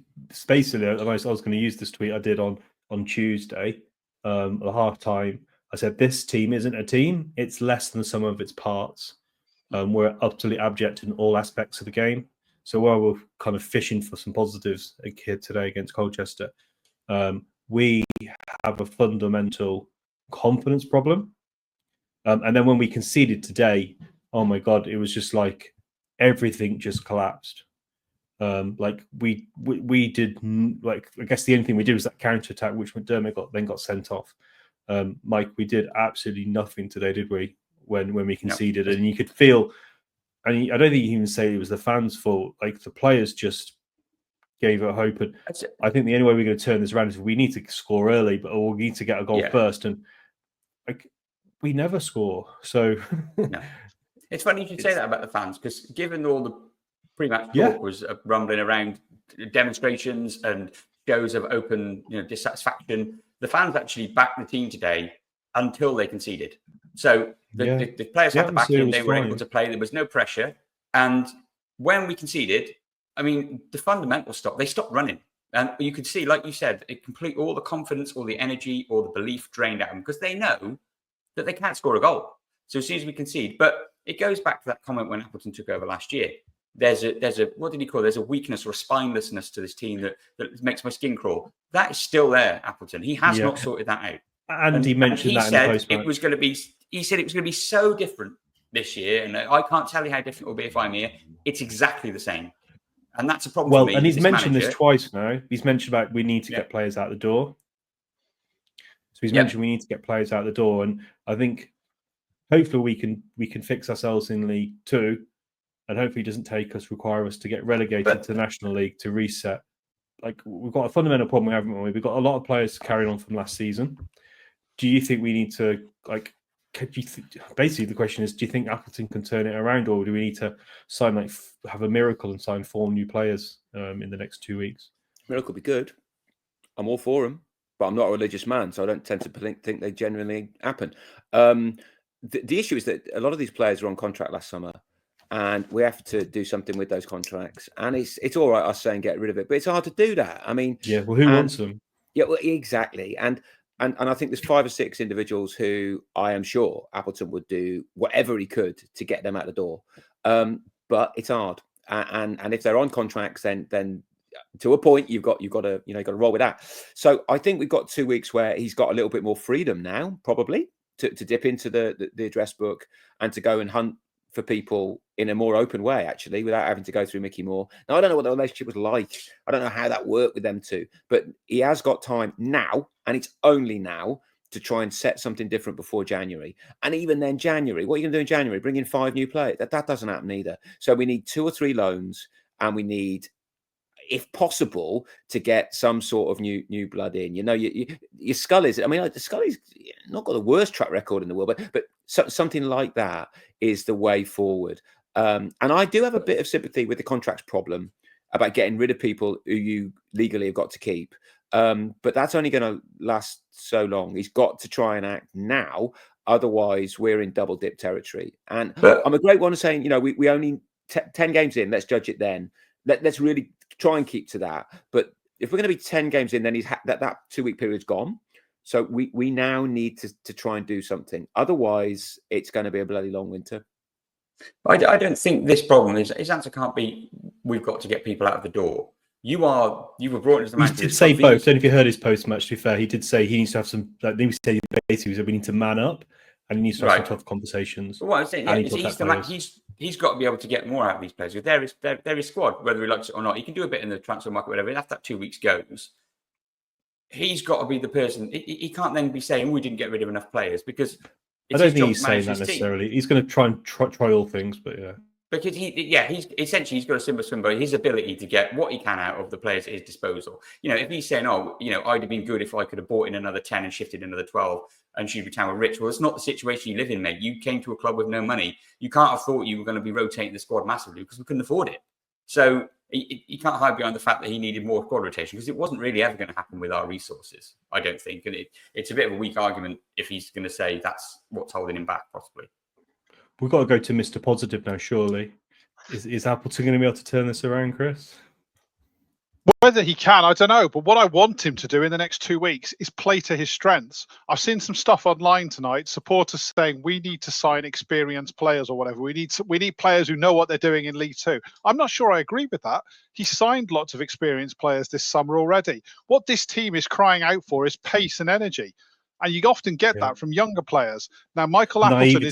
basically, I was going to use this tweet I did on Tuesday, at half time. I said, this team isn't a team. It's less than some of its parts. We're utterly abject in all aspects of the game. So while we're kind of fishing for some positives here today against Colchester, we have a fundamental confidence problem. And then when we conceded today, oh my God, it was just like everything just collapsed. Like we did, like, I guess the only thing we did was that counter attack, which McDermott got sent off. Mike, we did absolutely nothing today, did we? When we conceded, and you could feel, and I don't think you even say it was the fans' fault. Like the players just gave it hope, and I think the only way we're going to turn this around is we need to score early, or we need to get a goal first, and like we never score. So no. It's funny you should say that about the fans, because given all the pre-match talk was rumbling around demonstrations and shows of open dissatisfaction, the fans actually backed the team today until they conceded. So the players had the backing, they were able to play, there was no pressure. And when we conceded, I mean, the fundamentals stopped. They stopped running. And you could see, like you said, all the confidence, all the energy, all the belief drained out of them, because they know that they can't score a goal. So as soon as we concede, but it goes back to that comment when Appleton took over last year. There's a what did he call it? There's a weakness or a spinelessness to this team that makes my skin crawl. That is still there, Appleton. He has not sorted that out. And he mentioned that in the post-match. He said it was going to be so different this year, and I can't tell you how different it will be if I'm here. It's exactly the same, and that's a problem. Well, for me, and he's mentioned this twice now. He's mentioned about we need to get players out the door. So he's mentioned we need to get players out the door, and I think hopefully we can fix ourselves in League 2, and hopefully it doesn't require us to get relegated to the National League to reset. Like, we've got a fundamental problem, haven't we? We've got a lot of players carrying on from last season. Do you think we need to, like, basically the question is, do you think Appleton can turn it around, or do we need to sign, have a miracle and sign 4 new players in the next 2 weeks? Miracle would be good. I'm all for them, but I'm not a religious man, so I don't tend to think they genuinely happen. The issue is that a lot of these players were on contract last summer, and we have to do something with those contracts. And it's all right us saying get rid of it, but it's hard to do that. I mean, well, who wants them? Yeah, well, exactly. And I think there's 5 or 6 individuals who I am sure Appleton would do whatever he could to get them out the door. But it's hard. And if they're on contracts, then to a point, you've got to roll with that. So I think we've got 2 weeks where he's got a little bit more freedom now, probably to dip into the address book and to go and hunt for people in a more open way, actually, without having to go through Mickey Moore. Now, I don't know what the relationship was like. I don't know how that worked with them two, but he has got time now, and it's only now, to try and set something different before January. And even then, January, what are you going to do in January? Bring in 5 new players? That doesn't happen either. So we need 2 or 3 loans, and we need, if possible, to get some sort of new blood in. Your Scully's, I mean, Scully's not got the worst track record in the world, but something like that is the way forward. And I do have a bit of sympathy with the contracts problem about getting rid of people who you legally have got to keep. But that's only going to last so long. He's got to try and act now. Otherwise, we're in double dip territory. And I'm a great one of saying, we only 10 games in, let's judge it then. Let's really try and keep to that. But if we're going to be 10 games in, then that 2-week period's gone. So we now need to try and do something. Otherwise, it's going to be a bloody long winter. I don't think this problem his answer can't be we've got to get people out of the door. You were brought into the match. He did say both. I don't know if you heard his post match. To be fair, he did say he needs to have some. Like he said, basically, we need to man up, and he needs to have some tough conversations. But what I'm saying, he's got to be able to get more out of these players. They're his squad, whether he likes it or not. He can do a bit in the transfer market, whatever. And after that 2 weeks goes, he's got to be the person. He can't then be saying we didn't get rid of enough players, because I don't think he's saying that necessarily. He's going to try all things, but yeah. Because he's essentially, he's got a Simba Swimbo, his ability to get what he can out of the players at his disposal. If he's saying, I'd have been good if I could have bought in another 10 and shifted another 12 and Shrewsbury Town were rich. Well, it's not the situation you live in, mate. You came to a club with no money. You can't have thought you were going to be rotating the squad massively because we couldn't afford it. So he can't hide behind the fact that he needed more squad rotation, because it wasn't really ever going to happen with our resources, I don't think. And it's a bit of a weak argument if he's going to say that's what's holding him back, possibly. We've got to go to Mr. Positive now, surely. Is Appleton going to be able to turn this around, Chris? Whether he can, I don't know. But what I want him to do in the next 2 weeks is play to his strengths. I've seen some stuff online tonight, supporters saying we need to sign experienced players or whatever. We need players who know what they're doing in League Two. I'm not sure I agree with that. He signed lots of experienced players this summer already. What this team is crying out for is pace and energy. And you often get that from younger players. Now, Michael Appleton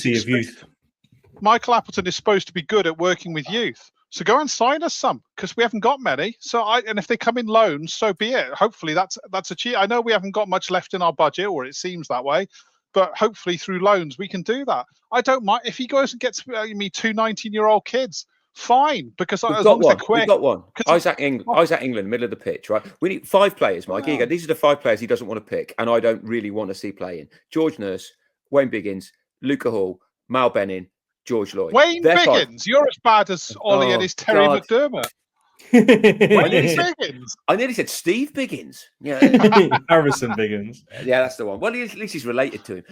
is supposed to be good at working with youth. So go and sign us some, because we haven't got many. And if they come in loans, so be it. Hopefully that's achieved. I know we haven't got much left in our budget, or it seems that way, but hopefully through loans we can do that. I don't mind if he goes and gets me 2 19-year-old kids. Fine, because as long as they're quick. We've got one. Isaac England, middle of the pitch, right? We need 5 players, Mike. Here you go. These are the 5 players he doesn't want to pick, and I don't really want to see playing. George Nurse, Wayne Biggins, Luca Hall, Mal Benning, George Lloyd. Wayne Biggins, you're as bad as Ollie and his Terry McDermott. Wayne Biggins. I nearly said Steve Biggins. Yeah, Harrison Biggins. Yeah, that's the one. Well, at least he's related to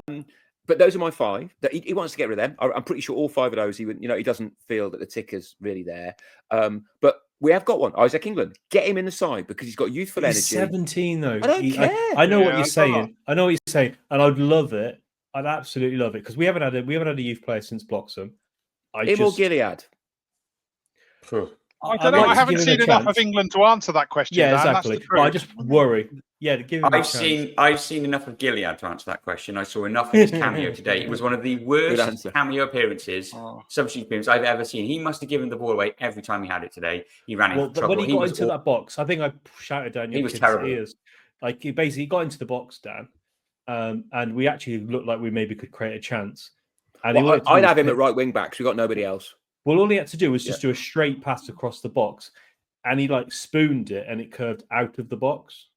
him. But those are my 5 that he wants to get rid of them. I'm pretty sure all 5 of those he would. He doesn't feel that the ticker's really there. But we have got one, Isaac England. Get him in the side because he's got youthful energy. He's 17 though. I don't care. I know what you're saying. I know what you're saying, and I'd love it. I'd absolutely love it, because we haven't had a youth player since Bloxham. Or Gilead. I don't know. I haven't seen enough of England to answer that question. Yeah, exactly. But I just worry. Yeah, to give him I've seen enough of Gilead to answer that question. I saw enough of his cameo today. It was one of the worst cameo appearances, substitute appearances I've ever seen. He must have given the ball away every time he had it today. He ran into trouble. When he got into that box, I think I shouted down your kid's ears. Like, he basically got into the box, Dan. And we actually looked like we maybe could create a chance. And I'd have him at right wing back because we got nobody else. Well, all he had to do was just do a straight pass across the box, and he spooned it, and it curved out of the box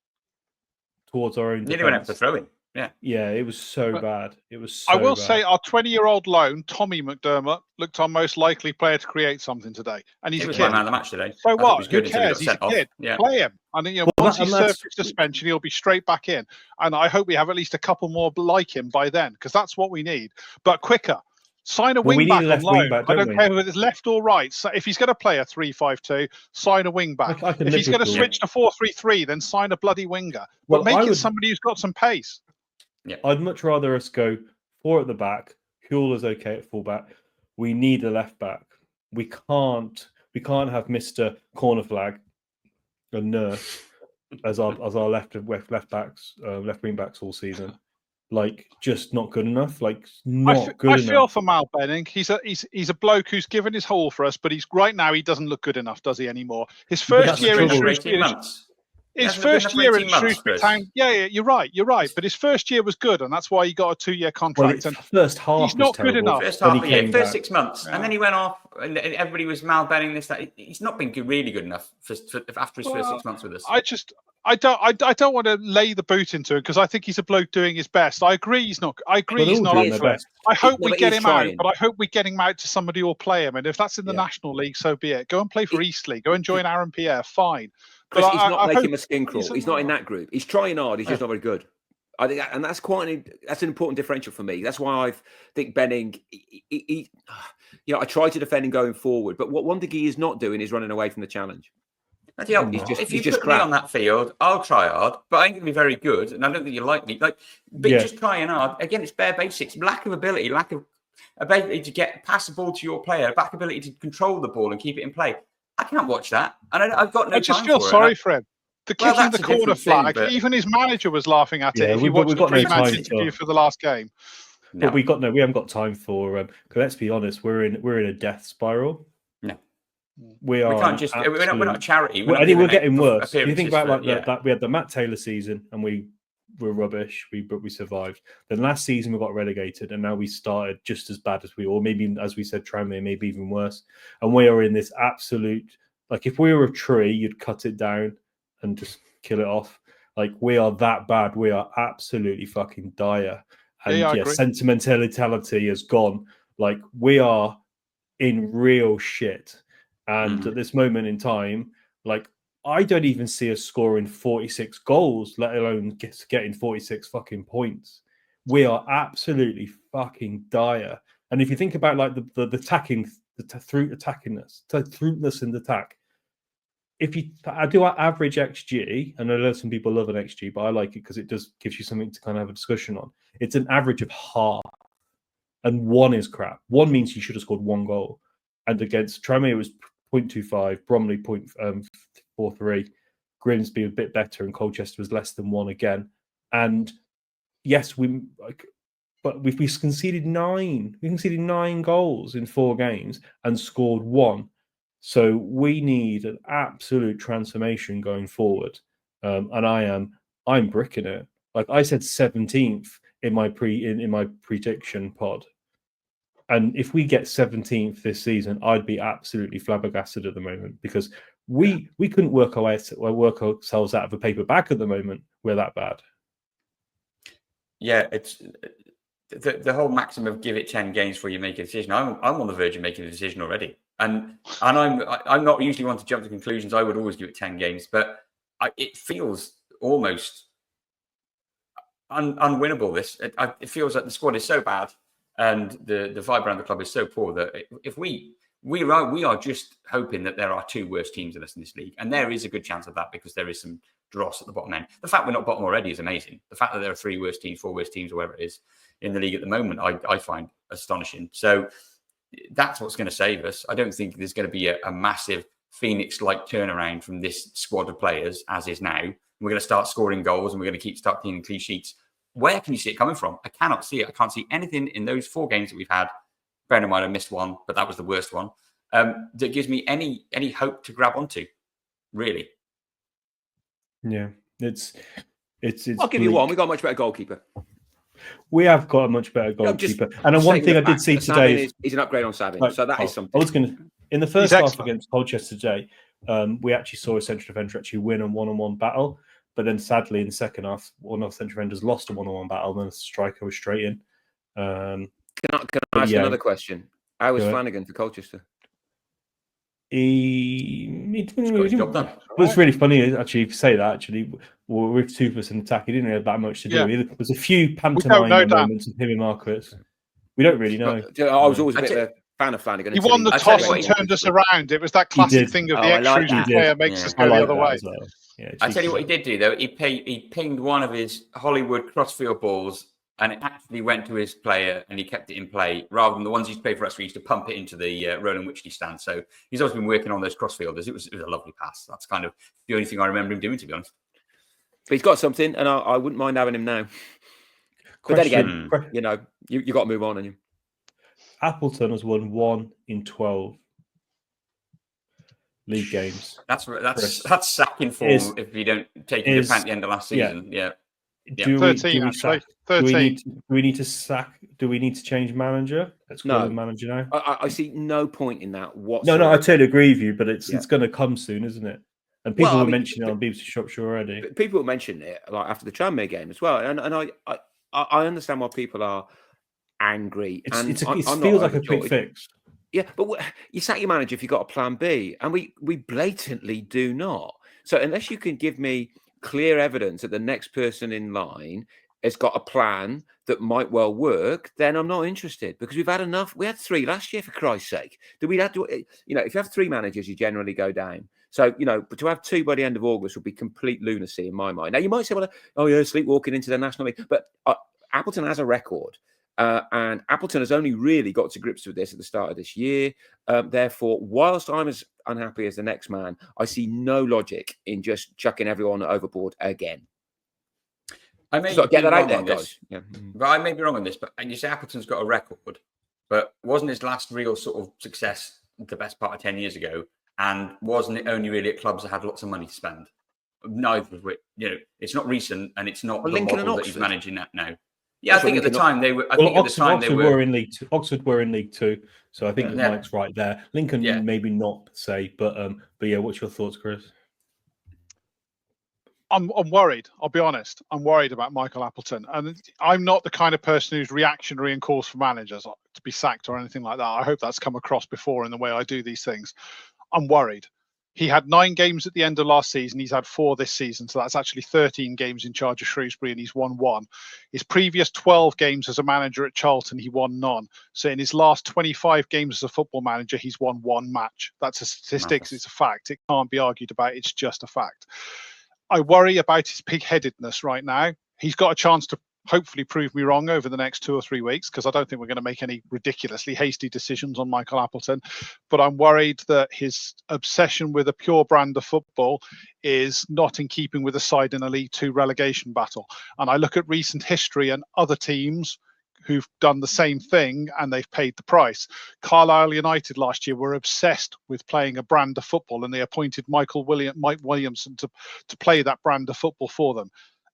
towards our own. Nearly went up for throwing. Yeah, it was so bad. It was. I will say our 20-year-old loan, Tommy McDermott, looked our most likely player to create something today, and he's a kid. Man of the match today. So what? Who cares? He's a kid. Yeah. Play him, and once he serves his suspension, he'll be straight back in. And I hope we have at least a couple more like him by then, because that's what we need. But quicker. Sign a wing back on loan. I don't care whether it's left or right. So if he's going to play a 3-5-2, sign a wing back. If he's going to switch to 4-3-3, then sign a bloody winger. But make it somebody who's got some pace. Yeah, I'd much rather us go 4 at the back. Huel is okay at fullback. We need a left back. We can't have Mr. Corner Flag and Nurse as our left wing backs all season. Like, just not good enough. Like, not good enough. I feel for Mal Benning. He's a bloke who's given his whole for us, but right now he doesn't look good enough, does he anymore? His first year in Shrewsbury. His first year in Shrewsbury Town, you're right. But his first year was good, and that's why he got a 2-year contract. Well, first half he's not good enough. First half, first 6 months, and then he went off, and everybody was Mal Benning this. That he's not been really good enough after his first 6 months with us. I don't want to lay the boot into it because I think he's a bloke doing his best. I agree he's not. I agree he's not up for it. I hope we get him out, but I hope we get him out to somebody who'll play him. And if that's in the National League, so be it. Go and play for Eastleigh. Go and join Aaron Pierre. Fine. Chris, he's not making a skin crawl. He's not in that group. He's trying hard. He's just not very good. I think, and that's that's an important differential for me. That's why I think Benning. I try to defend him going forward, but one thing he is not doing is running away from the challenge. If you put me on that field, I'll try hard, but I ain't gonna be very good, and I don't think you like me. Just trying hard. Again, it's bare basics. Lack of ability, lack of ability to pass the ball to your player, lack of ability to control the ball and keep it in play. I can't watch that, and I've got no. I just feel sorry for him. The kick in the corner flag. Even his manager was laughing at it. If you watched the pre-match interview for the last game. No. But we haven't got time for. Cause let's be honest, we're in a death spiral. No, we are. We can't just. We're not a charity. I think we're getting worse. You think about that we had the Matt Taylor season, and we were rubbish. But we survived. Then last season we got relegated, and now we started just as bad as or maybe as we said, Tranmere, maybe even worse. And we are in this absolute. Like, if we were a tree, you'd cut it down and just kill it off. Like, we are that bad. We are absolutely fucking dire. And sentimentality has gone. Like, we are in real shit. And at this moment in time, like, I don't even see us scoring 46 goals, let alone getting 46 fucking points. We are absolutely fucking dire. And if you think about like the attacking, throughness in the attack. I do our average XG, and I know some people love an XG, but I like it because it gives you something to kind of have a discussion on. It's an average of half, and 1 is crap. 1 means you should have scored 1 goal, and against Tranmere it was 0.25, Bromley 0.43, Grimsby a bit better, and Colchester was less than 1 again. And yes, but we've conceded 9. We conceded 9 goals in 4 games and scored 1. So we need an absolute transformation going forward, and I'm bricking it. Like I said, 17th in my prediction pod, and if we get 17th this season, I'd be absolutely flabbergasted at the moment because we couldn't work ourselves out of a paper bag at the moment. We're that bad. Yeah, it's the whole maxim of give it 10 games before you make a decision. I'm on the verge of making a decision already. And I'm not usually one to jump to conclusions. I would always give it 10 games, but it feels almost unwinnable. It feels like the squad is so bad, and the vibe around the club is so poor that if we are just hoping that there are 2 worse teams than us in this league, and there is a good chance of that because there is some dross at the bottom end. The fact we're not bottom already is amazing. The fact that there are 3 worse teams, 4 worse teams, or whatever it is in the league at the moment, I find astonishing. So. That's what's going to save us. I don't think there's going to be a massive Phoenix-like turnaround from this squad of players as is now. We're going to start scoring goals and we're going to start cleaning clean sheets. Where can you see it coming from? I cannot see it. I can't see anything in those 4 games that we've had. Bear in mind, I missed 1, but that was the worst one. That gives me any hope to grab onto, really. Yeah, it's. I'll give you one. We got a much better goalkeeper. We have got a much better goalkeeper. And one thing I did see today is an upgrade on Savin. So that is something. I was going to, in the first half against Colchester today, we actually saw a central defender actually win a one-on-one battle. But then sadly in the second half, one of the central defenders lost a one-on-one battle, and then the striker was straight in. Can I ask another question? How was Flanagan for Colchester? It was really funny actually. If you say that, actually, with 2% in attack, he didn't have that much to do. There was a few pantomime moments of him and Marcus. We don't really know. I was always a bit of a fan of Flanagan. He won the toss and turned us around. It was that classic thing of the ex-Shrewsbury player makes us go the other way. I tell you what he did do though. He pinged one of his Hollywood crossfield balls and it actually went to his player and he kept it in play rather than the ones he used to pay for us. We used to pump it into the Roland Wychley stand. So he's always been working on those crossfielders. It was a lovely pass. That's kind of the only thing I remember him doing, to be honest. But he's got something, and I wouldn't mind having him now. But then again, you know, you got to move on, and you. Appleton has won 1 in 12 league games. That's sacking form if you don't take into account the end of last season. Yeah. Do 13 we actually. sack? 13. Do we need to sack? Do we need to change manager? Let's call him manager now. I see no point in that whatsoever. No, I totally agree with you, but it's going to come soon, isn't it? And people were mentioning it on BBC Shropshire already. People were mentioning it like after the Tranmere game as well, and I understand why people are angry. It feels like a quick fix. Yeah, but you sack your manager if you've got a plan B, and we blatantly do not. So unless you can give me clear evidence that the next person in line has got a plan that might well work, then I'm not interested, because we've had enough. We had 3 last year, for Christ's sake. If you have 3 managers, you generally go down. So, but to have 2 by the end of August would be complete lunacy in my mind. Now, you might say, well, sleepwalking into the National League, but Appleton has a record. And Appleton has only really got to grips with this at the start of this year. Therefore, whilst I'm as unhappy as the next man, I see no logic in just chucking everyone overboard again. I may get that out there, guys. Yeah. But I may be wrong on this, but you say Appleton's got a record, but wasn't his last real sort of success the best part of 10 years ago? And wasn't it only really at clubs that had lots of money to spend? Neither of which, it's not recent, and it's not the Lincoln model that he's managing that now. Yeah, I think at the time they were. Oxford were in League Two. Oxford were in League Two, so I think Mike's right there. Lincoln, maybe not say, but yeah. What's your thoughts, Chris? I'm worried. I'll be honest. I'm worried about Michael Appleton, and I'm not the kind of person who's reactionary and calls for managers to be sacked or anything like that. I hope that's come across before in the way I do these things. I'm worried. He had 9 games at the end of last season. He's had 4 this season. So that's actually 13 games in charge of Shrewsbury, and he's won 1. His previous 12 games as a manager at Charlton, he won none. So in his last 25 games as a football manager, he's won 1 match. That's a statistics. It's a fact. It can't be argued about. It's just a fact. I worry about his pig-headedness right now. He's got a chance to hopefully prove me wrong over the next 2 or 3 weeks, because I don't think we're going to make any ridiculously hasty decisions on Michael Appleton. But I'm worried that his obsession with a pure brand of football is not in keeping with a side in a League Two relegation battle. And I look at recent history and other teams who've done the same thing, and they've paid the price. Carlisle United last year were obsessed with playing a brand of football, and they appointed Mike Williamson to play that brand of football for them,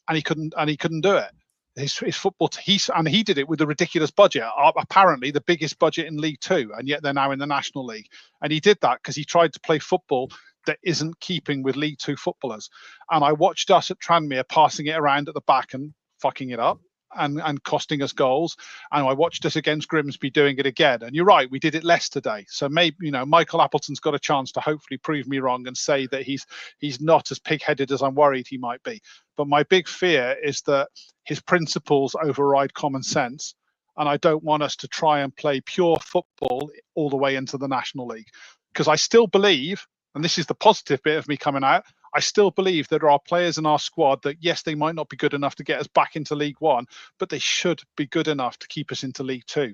and he couldn't do it. His football, he did it with a ridiculous budget, apparently the biggest budget in League Two, and yet they're now in the National League. And he did that because he tried to play football that isn't keeping with League Two footballers. And I watched us at Tranmere passing it around at the back and fucking it up and costing us goals. And I watched us against Grimsby doing it again. And you're right, we did it less today. So maybe, Michael Appleton's got a chance to hopefully prove me wrong and say that he's not as pig-headed as I'm worried he might be. But my big fear is that his principles override common sense. And I don't want us to try and play pure football all the way into the National League. Because I still believe, and this is the positive bit of me coming out, I still believe that there are players in our squad that, yes, they might not be good enough to get us back into League One, but they should be good enough to keep us into League Two.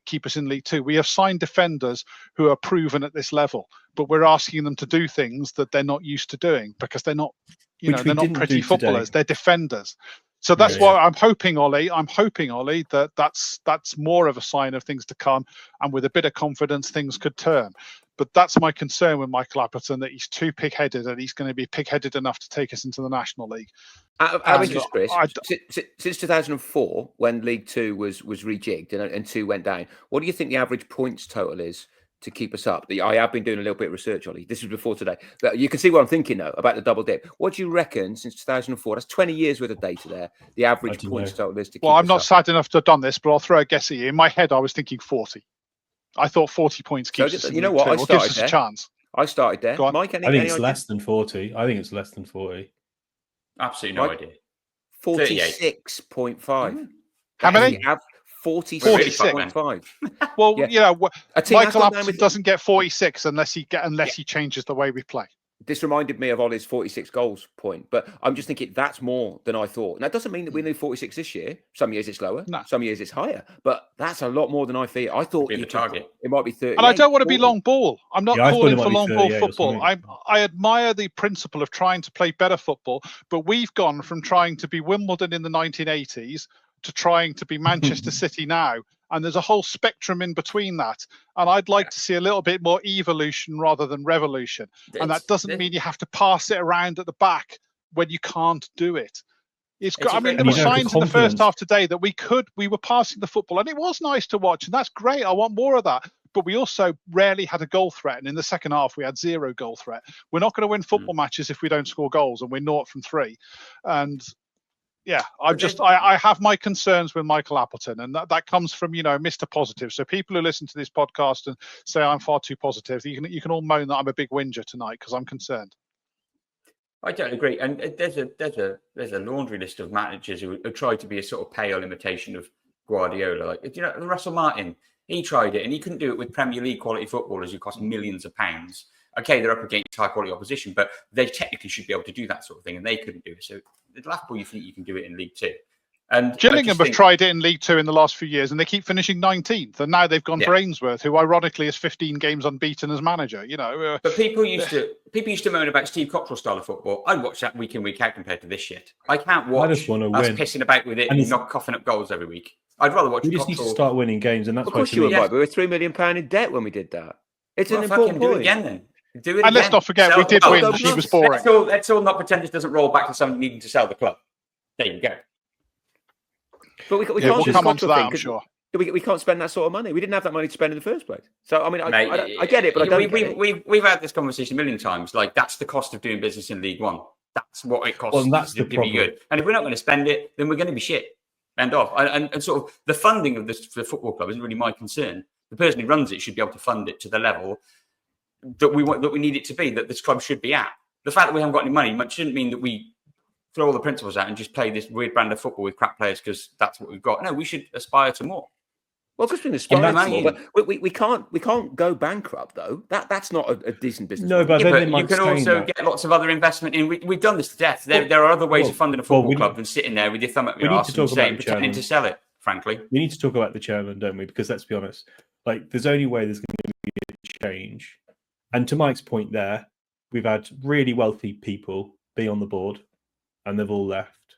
Keep us in League Two. We have signed defenders who are proven at this level, but we're asking them to do things that they're not used to doing because they're not, they're not pretty footballers. They're defenders. So that's why I'm hoping, Ollie, that that's more of a sign of things to come, and with a bit of confidence, things could turn. But that's my concern with Michael Appleton, that he's too pig-headed, and he's going to be pig-headed enough to take us into the National League. Out of interest, Chris, since 2004, when League Two was rejigged and 2 went down, what do you think the average points total is to keep us up? I have been doing a little bit of research, Ollie. This was before today. But you can see what I'm thinking, though, about the double dip. What do you reckon since 2004? That's 20 years worth of data there. The average points total is to keep us up. Well, I'm not sad enough to have done this, but I'll throw a guess at you. In my head, I was thinking 40. I thought 40 points keeps us in League Two, I started gives us a chance. I started there. Mike, I think it's less than 40. I think it's less than 40. Absolutely no idea. 46.5. How many? Have 46.5. Well, Michael Appleton doesn't get 46 unless he changes the way we play. This reminded me of Ollie's 46 goals point, but I'm just thinking that's more than I thought. Now, it doesn't mean that we need 46 this year. Some years it's lower, some years it's higher, but that's a lot more than I feel. I thought the target. It might be 30. And I don't want to be long ball. I'm not calling for long ball football. I admire the principle of trying to play better football, but we've gone from trying to be Wimbledon in the 1980s to trying to be Manchester City now. And there's a whole spectrum in between that. And I'd like to see a little bit more evolution rather than revolution. And that doesn't mean you have to pass it around at the back when you can't do it. I mean, there were signs in the first half today that we were passing the football, and it was nice to watch, and that's great. I want more of that. But we also rarely had a goal threat. And in the second half, we had 0 goal threat. We're not going to win football matches if we don't score goals, and we're 0 from 3. And yeah, I have my concerns with Michael Appleton, and that comes from, Mr. Positive. So people who listen to this podcast and say I'm far too positive, you can all moan that I'm a big whinger tonight because I'm concerned. I don't agree. And there's a laundry list of managers who tried to be a sort of pale imitation of Guardiola. Like, Russell Martin, he tried it and he couldn't do it with Premier League quality footballers who cost millions of pounds. Okay, they're up against high quality opposition, but they technically should be able to do that sort of thing, and they couldn't do it. So it's laughable you think you can do it in League Two. And Gillingham have tried it in League Two in the last few years, and they keep finishing 19th. And now they've gone for Ainsworth, who ironically is 15 games unbeaten as manager. But people used to moan about Steve Cottrell's style of football. I'd watch that week in, week out compared to this shit. I can't watch us pissing about with it and not coughing up goals every week. I'd rather watch. We just need to start winning games, and that's of course you were right. We were £3 million in debt when we did that. It's an important point. Do it again then. Do it and again. Let's not forget, we did win. She was boring. Let's all not pretend this doesn't roll back to someone needing to sell the club. There you go. But we can't come on to that, I'm sure. We can't spend that sort of money. We didn't have that money to spend in the first place. So, I mean, I get it, but I don't get it. We've had this conversation a million times. Like, that's the cost of doing business in League One. That's what it costs to be good. And if we're not going to spend it, then we're going to be shit. End off. And sort of the funding of the football club isn't really my concern. The person who runs it should be able to fund it to the level that we need it to be, that this club should be at. The fact that we haven't got any money shouldn't mean that we throw all the principles out and just play this weird brand of football with crap players because that's what we've got. No, we should aspire to more. Well, because we can aspire to more, but we can't go bankrupt though. That's not a decent business. No, but you can also get lots of other investment in. We've done this to death. There are other ways of funding a football club than sitting there with your thumb up your arse and saying, pretending to sell it. Frankly, we need to talk about the chairman, don't we? Because let's be honest, like there's only way there's going to be a change. And to Mike's point there, we've had really wealthy people be on the board and they've all left.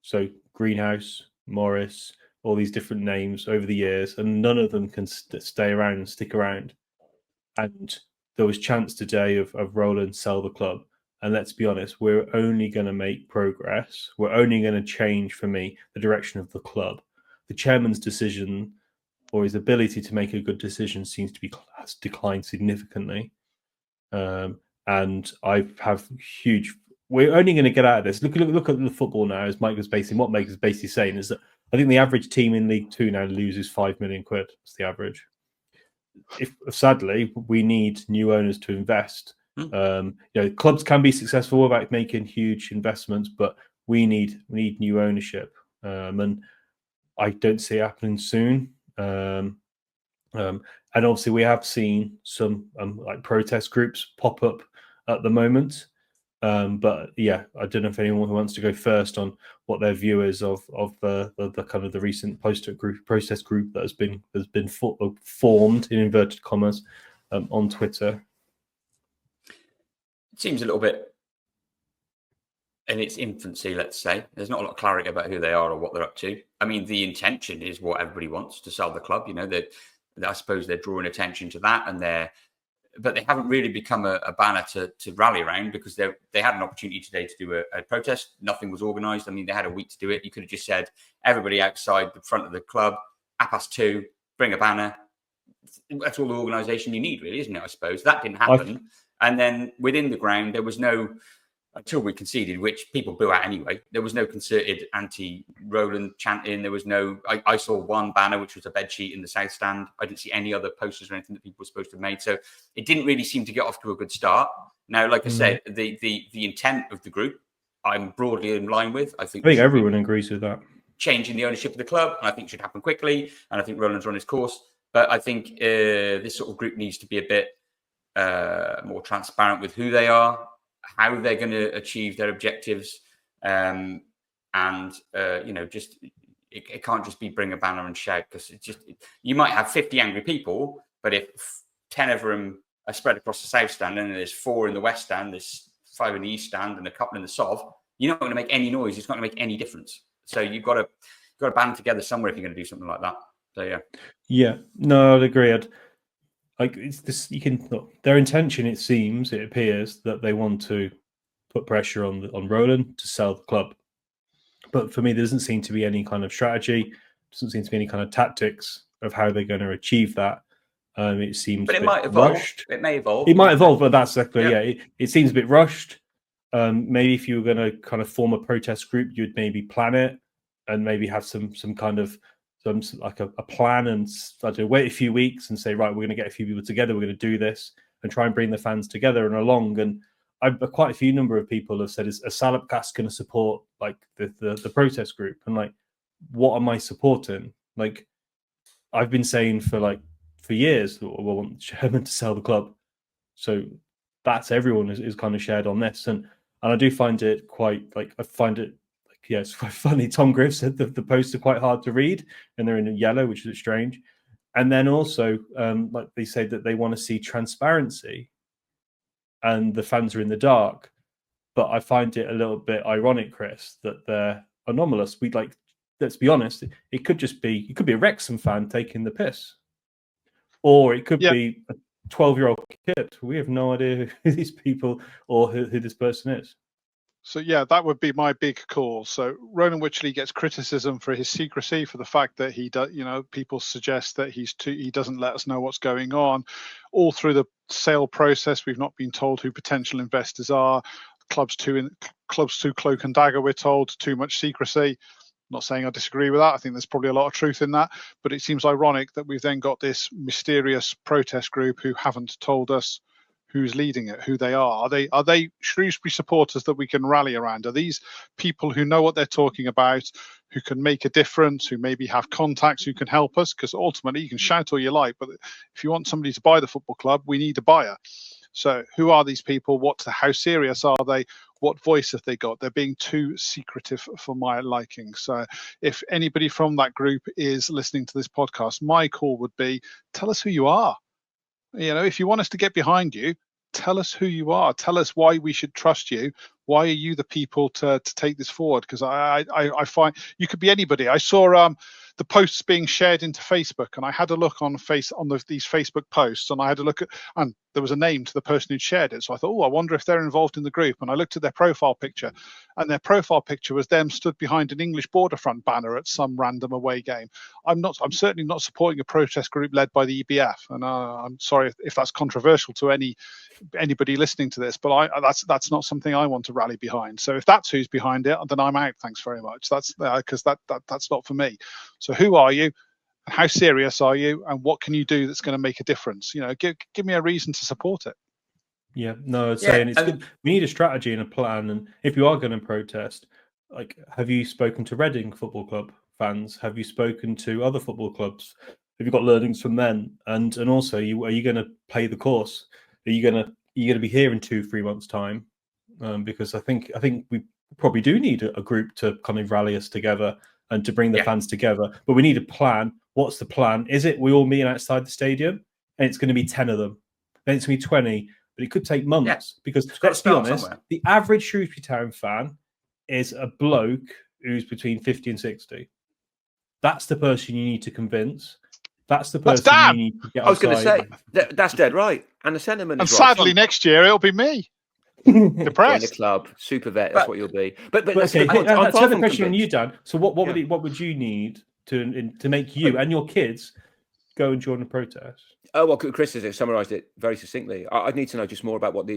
So Greenhouse, Morris, all these different names over the years, and none of them can stay around and stick around. And there was chance today of Roland sell the club. And let's be honest, we're only going to make progress. We're only going to change, for me, the direction of the club. The chairman's decision or his ability to make a good decision seems to has declined significantly. And I have huge. We're only going to get out of this. Look at the football now. As Mike was what Mike was basically saying is that I think the average team in League Two now loses £5 million. It's the average. Sadly, we need new owners to invest. Clubs can be successful without making huge investments, but we need new ownership, and I don't see it happening soon. And obviously, we have seen some like protest groups pop up at the moment. But yeah, I don't know if anyone who wants to go first on what their view is of the kind of the recent protest group that has been formed in inverted commas on Twitter. It seems a little bit in its infancy, let's say. There's not a lot of clarity about who they are or what they're up to. I mean, the intention is what everybody wants, to sell the club. I suppose they're drawing attention to that, but they haven't really become a banner to rally around because they had an opportunity today to do a protest. Nothing was organised. I mean, they had a week to do it. You could have just said, everybody outside the front of the club, 2:30, bring a banner. That's all the organisation you need, really, isn't it? I suppose that didn't happen. And then within the ground, there was no, until we conceded, which people boo at anyway, there was no concerted anti-Roland chanting. There was no, I saw one banner, which was a bedsheet in the south stand. I didn't see any other posters or anything that people were supposed to have made. So it didn't really seem to get off to a good start. Now, like I said, the intent of the group, I'm broadly in line with. I think everyone agrees with that. Changing the ownership of the club, and I think should happen quickly. And I think Roland's run his course. But I think this sort of group needs to be a bit more transparent with who they are, how they're going to achieve their objectives, and just it can't just be bring a banner and shout, because you might have 50 angry people, but if 10 of them are spread across the south stand and there's 4 in the west stand, there's 5 in the east stand and a couple in the south, you're not going to make any noise. It's not going to make any difference. So you've got to band together somewhere if you're going to do something like that. So yeah, no, I'd agree. It's this. Their intention. It appears that they want to put pressure on Roland to sell the club. But for me, there doesn't seem to be any kind of strategy. Doesn't seem to be any kind of tactics of how they're going to achieve that. It seems, but it might evolve. Rushed. It may evolve. It might evolve, but that's exactly It seems a bit rushed. Maybe if you were going to kind of form a protest group, you'd maybe plan it and maybe have some kind of like a plan, and wait a few weeks and say, right, we're going to get a few people together, we're going to do this, and try and bring the fans together and along. And quite a few number of people have said, is a Salopcast going to support like the protest group? And like, what am I supporting? Like, I've been saying for years that we want Sherman to sell the club. So that's everyone is kind of shared on this. And I do find it quite it's quite funny. Tom Griff said that the posts are quite hard to read and they're in yellow, which is strange. And then also, like they say that they want to see transparency and the fans are in the dark. But I find it a little bit ironic, Chris, that they're anomalous. Let's be honest, it could be a Wrexham fan taking the piss. Or it could be a 12-year-old kid. We have no idea who these people or who this person is. So, that would be my big call. So Ronan Wycherley gets criticism for his secrecy, for the fact that he does, people suggest that he doesn't let us know what's going on. All through the sale process, we've not been told who potential investors are. Clubs too cloak and dagger, we're told, too much secrecy. Not saying I disagree with that. I think there's probably a lot of truth in that. But it seems ironic that we've then got this mysterious protest group who haven't told us who's leading it, who they are. Are they Shrewsbury supporters that we can rally around? Are these people who know what they're talking about, who can make a difference, who maybe have contacts, who can help us? Because ultimately, you can shout all you like, but if you want somebody to buy the football club, we need a buyer. So who are these people? How serious are they? What voice have they got? They're being too secretive for my liking. So if anybody from that group is listening to this podcast, my call would be, tell us who you are. If you want us to get behind you, tell us who you are. Tell us why we should trust you. Why are you the people to take this forward? Because I find you could be anybody. I saw the posts being shared into Facebook, and I had a look on these Facebook posts, and I had a look at, and there was a name to the person who'd shared it. So I thought, I wonder if they're involved in the group. And I looked at their profile picture, and their profile picture was them stood behind an English border front banner at some random away game. I'm certainly not supporting a protest group led by the EBF, and I'm sorry if that's controversial to anybody listening to this, but that's not something I want to rally behind. So if that's who's behind it, then I'm out. Thanks very much. That's because that's not for me. So who are you? How serious are you? And what can you do that's going to make a difference? Give me a reason to support it. Yeah, no, it's saying it's good. We need a strategy and a plan. And if you are going to protest, have you spoken to Reading Football Club fans? Have you spoken to other football clubs? Have you got learnings from them? And also, are you going to play the course? Are you going to be here in 2-3 months' time? Because I think we probably do need a group to kind of rally us together and to bring the fans together. But we need a plan. What's the plan? Is it we all meet outside the stadium and it's going to be 10 of them? Then it's going to be 20, but it could take months because let's be honest, somewhere. The average Shrewsbury Town fan is a bloke who's between 50 and 60. That's the person you need to convince. That's the person you need to get outside. I was going to say, that's dead right. And the sentiment is right. And sadly, next year, it'll be me. Depressed. In the club, super vet. That's what you'll be. But okay, I'll turn the question on you, Dan. So what would you need to make you and your kids go and join the protest? Oh well, Chris has summarised it very succinctly. I'd need to know just more about what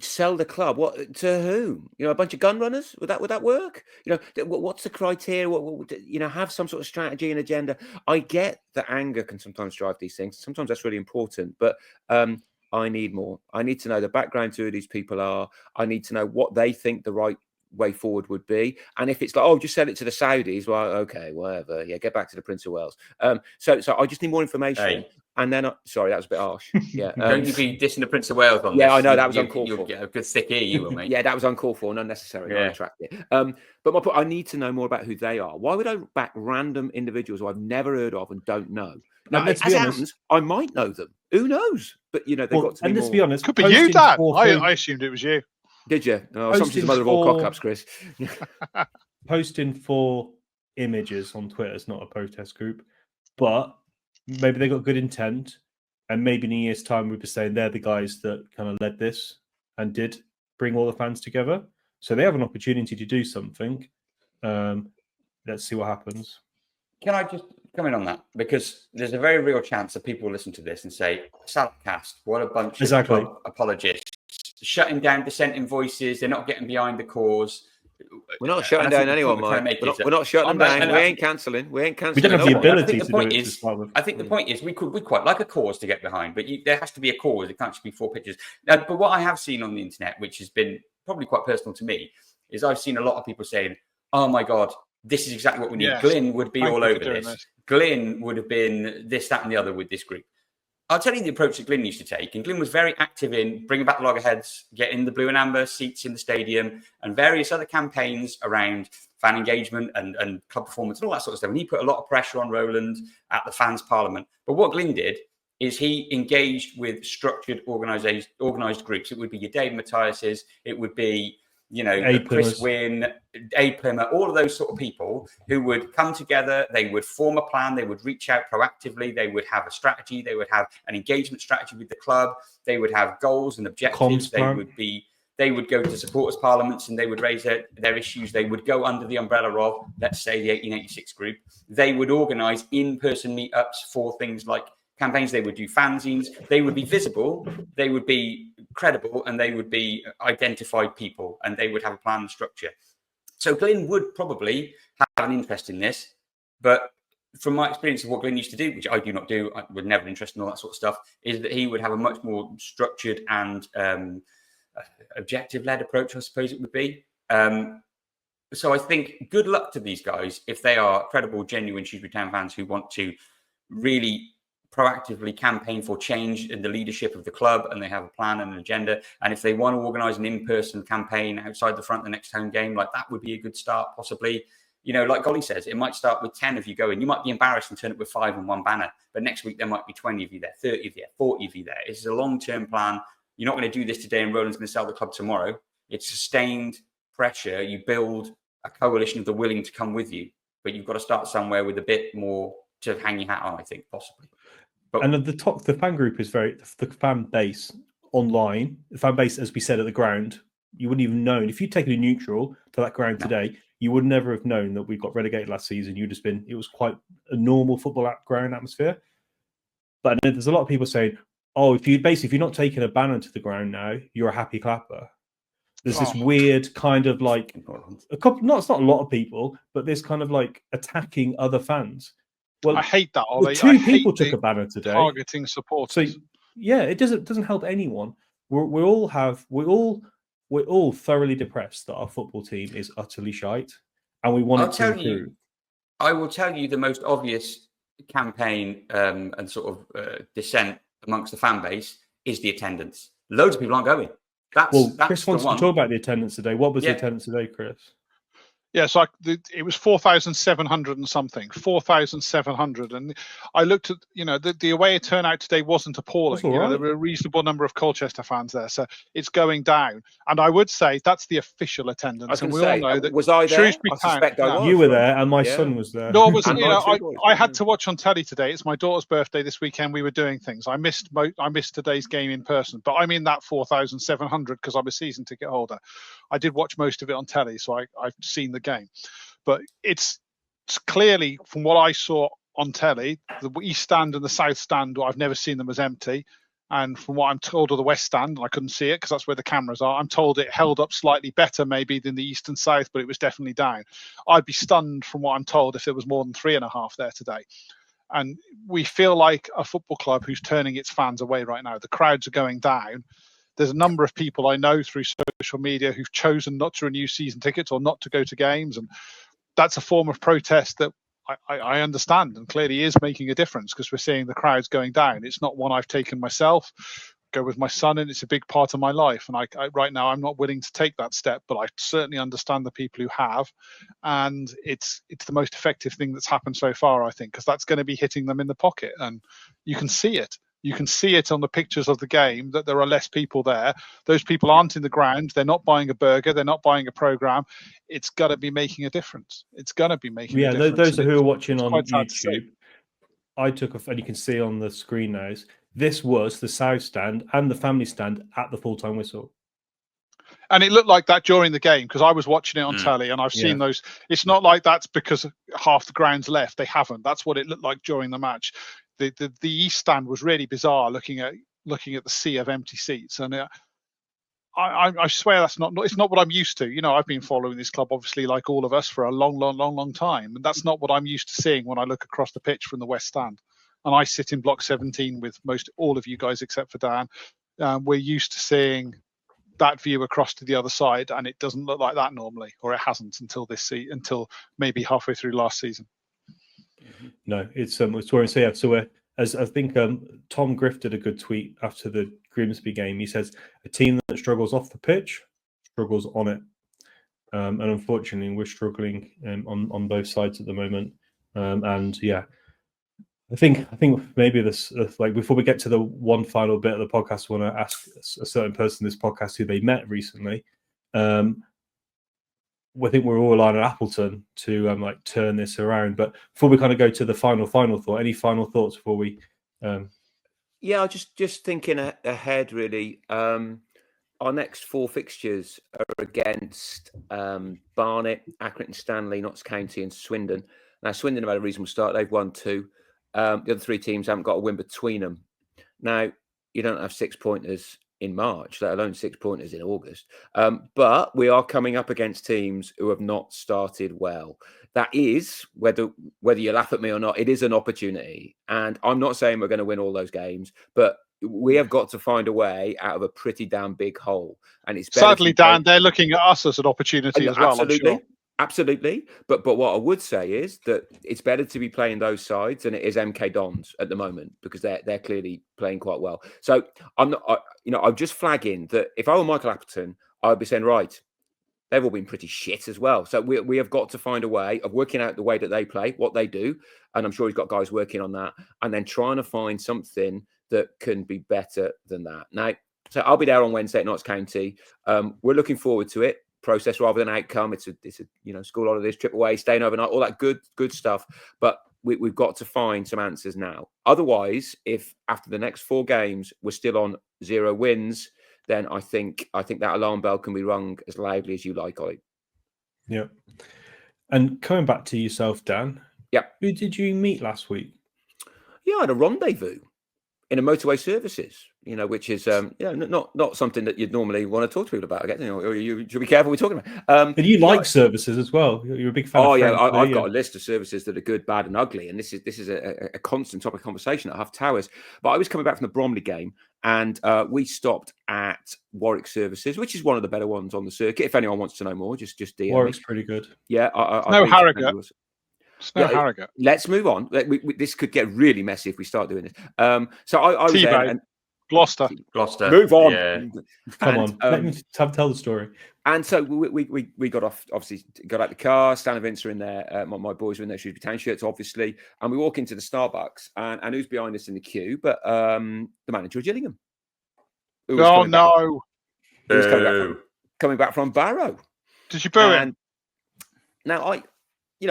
sell the club. What to whom? A bunch of gun runners? Would that work? What's the criteria? Have some sort of strategy and agenda. I get that anger can sometimes drive these things. Sometimes that's really important, but I need more. I need to know the background to who these people are. I need to know what they think the right way forward would be. And if it's like, just sell it to the Saudis, well, okay, whatever. Yeah, get back to the Prince of Wales. So I just need more information. And then, sorry, that was a bit harsh. Yeah. Don't you be dissing the Prince of Wales on this. Yeah, I know, that was uncalled for. You'll get a good thick ear, you will, mate. Yeah, that was uncalled for and unnecessary. Yeah. I retract it. But my point, I need to know more about who they are. Why would I back random individuals who I've never heard of and don't know? Now, let's as be it honest, happens, I might know them. Who knows? But, you know, they've got to be and let's more... be honest. Could be you, Dan. I I assumed it was you. Did you? Oh, somebody's the mother of all cock-ups, Chris. Posting 4 images on Twitter is not a protest group, but maybe they got good intent, and maybe in a year's time we'll be saying they're the guys that kind of led this and did bring all the fans together. So they have an opportunity to do something. Let's see what happens. Can I just come in on that? Because there's a very real chance that people will listen to this and say, Salopcast, what a bunch of apologists. Shutting down dissenting voices. They're not getting behind the cause. We're not shutting down anyone, Mike. We're not shutting them down. We ain't cancelling. We don't have the ability to do it. I think the point is we quite like a cause to get behind, but there has to be a cause. It can't just be 4 pictures. But what I have seen on the internet, which has been probably quite personal to me, is I've seen a lot of people saying, oh my God, this is exactly what we need. Yes. Glyn would be all over this. Glyn would have been this, that, and the other with this group. I'll tell you the approach that Glyn used to take. And Glyn was very active in bringing back the loggerheads, getting the blue and amber seats in the stadium, and various other campaigns around fan engagement and club performance and all that sort of stuff. And he put a lot of pressure on Roland at the fans' parliament. But what Glyn did is he engaged with structured, organised groups. It would be your Dave Matthias's, it would be, you know, Chris Wynn, A. Plymouth, all of those sort of people who would come together, they would form a plan, they would reach out proactively, they would have a strategy, they would have an engagement strategy with the club, they would have goals and objectives, they would go to supporters parliaments and they would raise their issues, they would go under the umbrella of, let's say, the 1886 group, they would organise in-person meetups for things like campaigns, they would do fanzines, they would be visible, they would be credible, and they would be identified people, and they would have a plan and structure. So Glyn would probably have an interest in this, but from my experience of what Glyn used to do, which I do not do, I would never interest in all that sort of stuff, is that he would have a much more structured and objective-led approach, I suppose it would be. So I think good luck to these guys if they are credible, genuine Shrewsbury Town fans who want to really proactively campaign for change in the leadership of the club, and they have a plan and an agenda. And if they want to organise an in-person campaign outside the front the next home game, like that would be a good start, possibly. You know, like Golly says, it might start with 10 of you going. You might be embarrassed and turn up with 5 and 1 banner, but next week there might be 20 of you there, 30 of you there, 40 of you there. It's a long-term plan. You're not going to do this today and Roland's going to sell the club tomorrow. It's sustained pressure. You build a coalition of the willing to come with you, but you've got to start somewhere with a bit more to hang your hat on, I think, possibly. But, and at the top, the fan group is the fan base online, the fan base, as we said, at the ground, you wouldn't even known. If you'd taken a neutral to that ground today, you would never have known that we got relegated last season. You'd just been, it was quite a normal football ground atmosphere. But there's a lot of people saying, oh, if you're not taking a banner to the ground now, you're a happy clapper. There's this weird kind of like, it's not a lot of people, but there's kind of like attacking other fans. Well, I hate that. Ollie. 2 people took a banner today, targeting supporters. So yeah, it doesn't help anyone. We're all thoroughly depressed that our football team is utterly shite, and we want it to improve. I will tell you the most obvious campaign and sort of dissent amongst the fan base is the attendance. Loads of people aren't going. That's Chris wants to talk about the attendance today. What was the attendance today, Chris? Yeah, so it was 4,700 and something, 4,700. And I looked at, the away turnout today wasn't appalling. Right. There were a reasonable number of Colchester fans there. So it's going down. And I would say that's the official attendance. And we all know that. Was I there? Shrewsbury I suspect I was. You were there, and my son was there. No, I had to watch on telly today. It's my daughter's birthday this weekend. We were doing things. I missed today's game in person. But I'm in that 4,700 because I'm a season ticket holder. I did watch most of it on telly, so I've seen the game. But it's clearly, from what I saw on telly, the east stand and the south stand, I've never seen them as empty. And from what I'm told of the west stand, I couldn't see it because that's where the cameras are, I'm told it held up slightly better maybe than the east and south, but it was definitely down. I'd be stunned from what I'm told if there was more than 3.5 there today. And we feel like a football club who's turning its fans away right now. The crowds are going down. There's a number of people I know through social media who've chosen not to renew season tickets or not to go to games. And that's a form of protest that I understand, and clearly is making a difference because we're seeing the crowds going down. It's not one I've taken myself. Go with my son, and it's a big part of my life. And I right now I'm not willing to take that step, but I certainly understand the people who have, and it's the most effective thing that's happened so far, I think, because that's going to be hitting them in the pocket, and you can see it. You can see it on the pictures of the game that there are less people there. Those people aren't in the ground. They're not buying a burger. They're not buying a program. It's got to be making a difference. It's going to be making a difference. Those who are watching on quite sad to YouTube, I took and you can see on the screen now, this was the South stand and the family stand at the full-time whistle. And it looked like that during the game because I was watching it on telly and I've seen those. It's not like that's because half the ground's left. They haven't. That's what it looked like during the match. The East stand was really bizarre looking at the sea of empty seats. And I swear it's not what I'm used to. You know, I've been following this club, obviously, like all of us, for a long time. And that's not what I'm used to seeing when I look across the pitch from the West Stand. And I sit in block 17 with all of you guys except for Dan. We're used to seeing that view across to the other side, and it doesn't look like that normally, or it hasn't until until maybe halfway through last season. No, it's worrying. So yeah, so as I think Tom Griff did a good tweet after the Grimsby game. He says a team that struggles off the pitch struggles on it, and unfortunately we're struggling on both sides at the moment. And yeah, I think maybe this like before we get to the one final bit of the podcast, I want to ask a certain person in this podcast who they met recently. I think we're all on Appleton to like turn this around. But before we kind of go to the final thought, any final thoughts before we? Yeah, just thinking ahead really. Our next 4 fixtures are against Barnet, Accrington Stanley, Notts County, and Swindon. Now Swindon have had a reasonable start; they've won 2. The other 3 teams haven't got a win between them. Now you don't have 6-pointers in March, let alone 6-pointers in August. But we are coming up against teams who have not started well. That is, whether you laugh at me or not, it is an opportunity. And I'm not saying we're going to win all those games, but we have got to find a way out of a pretty damn big hole. And it's sadly, Dan, they're looking at us as an opportunity as well. Absolutely. I'm sure. Absolutely, but what I would say is that it's better to be playing those sides than it is MK Dons at the moment because they're clearly playing quite well. So I'm just flagging that if I were Michael Appleton, I'd be saying, right, they've all been pretty shit as well. So we have got to find a way of working out the way that they play, what they do, and I'm sure he's got guys working on that, and then trying to find something that can be better than that. Now, so I'll be there on Wednesday at Notts County. We're looking forward to it. Process rather than outcome. It's a school holidays, trip away, staying overnight, all that good stuff. But we've got to find some answers now. Otherwise, if after the next 4 games we're still on 0 wins, then I think that alarm bell can be rung as loudly as you like, Ollie. Yeah. And coming back to yourself, Dan. Yeah. Who did you meet last week? Yeah, I had a rendezvous in a motorway services, which is not something that you'd normally want to talk to people about. I guess, you should be careful what we're talking about. And you like services as well. You're a big fan. Oh yeah, I've got a list of services that are good, bad, and ugly, and this is a constant topic of conversation at Huff Towers. But I was coming back from the Bromley game, and we stopped at Warwick Services, which is one of the better ones on the circuit. If anyone wants to know more, just DM Warwick's me. Pretty good. Yeah, no Harrogate. Harrogate. Let's move on. This could get really messy if we start doing this. So I was there and Gloucester. Move on. Yeah. Come on. Let me tell the story. And so we got off. Obviously, got out the car. Stan and Vince are in there. My boys are in their Shrewsbury Town shirts, obviously. And we walk into the Starbucks, and who's behind us in the queue? But the manager of Gillingham. Oh no! Coming back from Barrow. Did you boo him? Now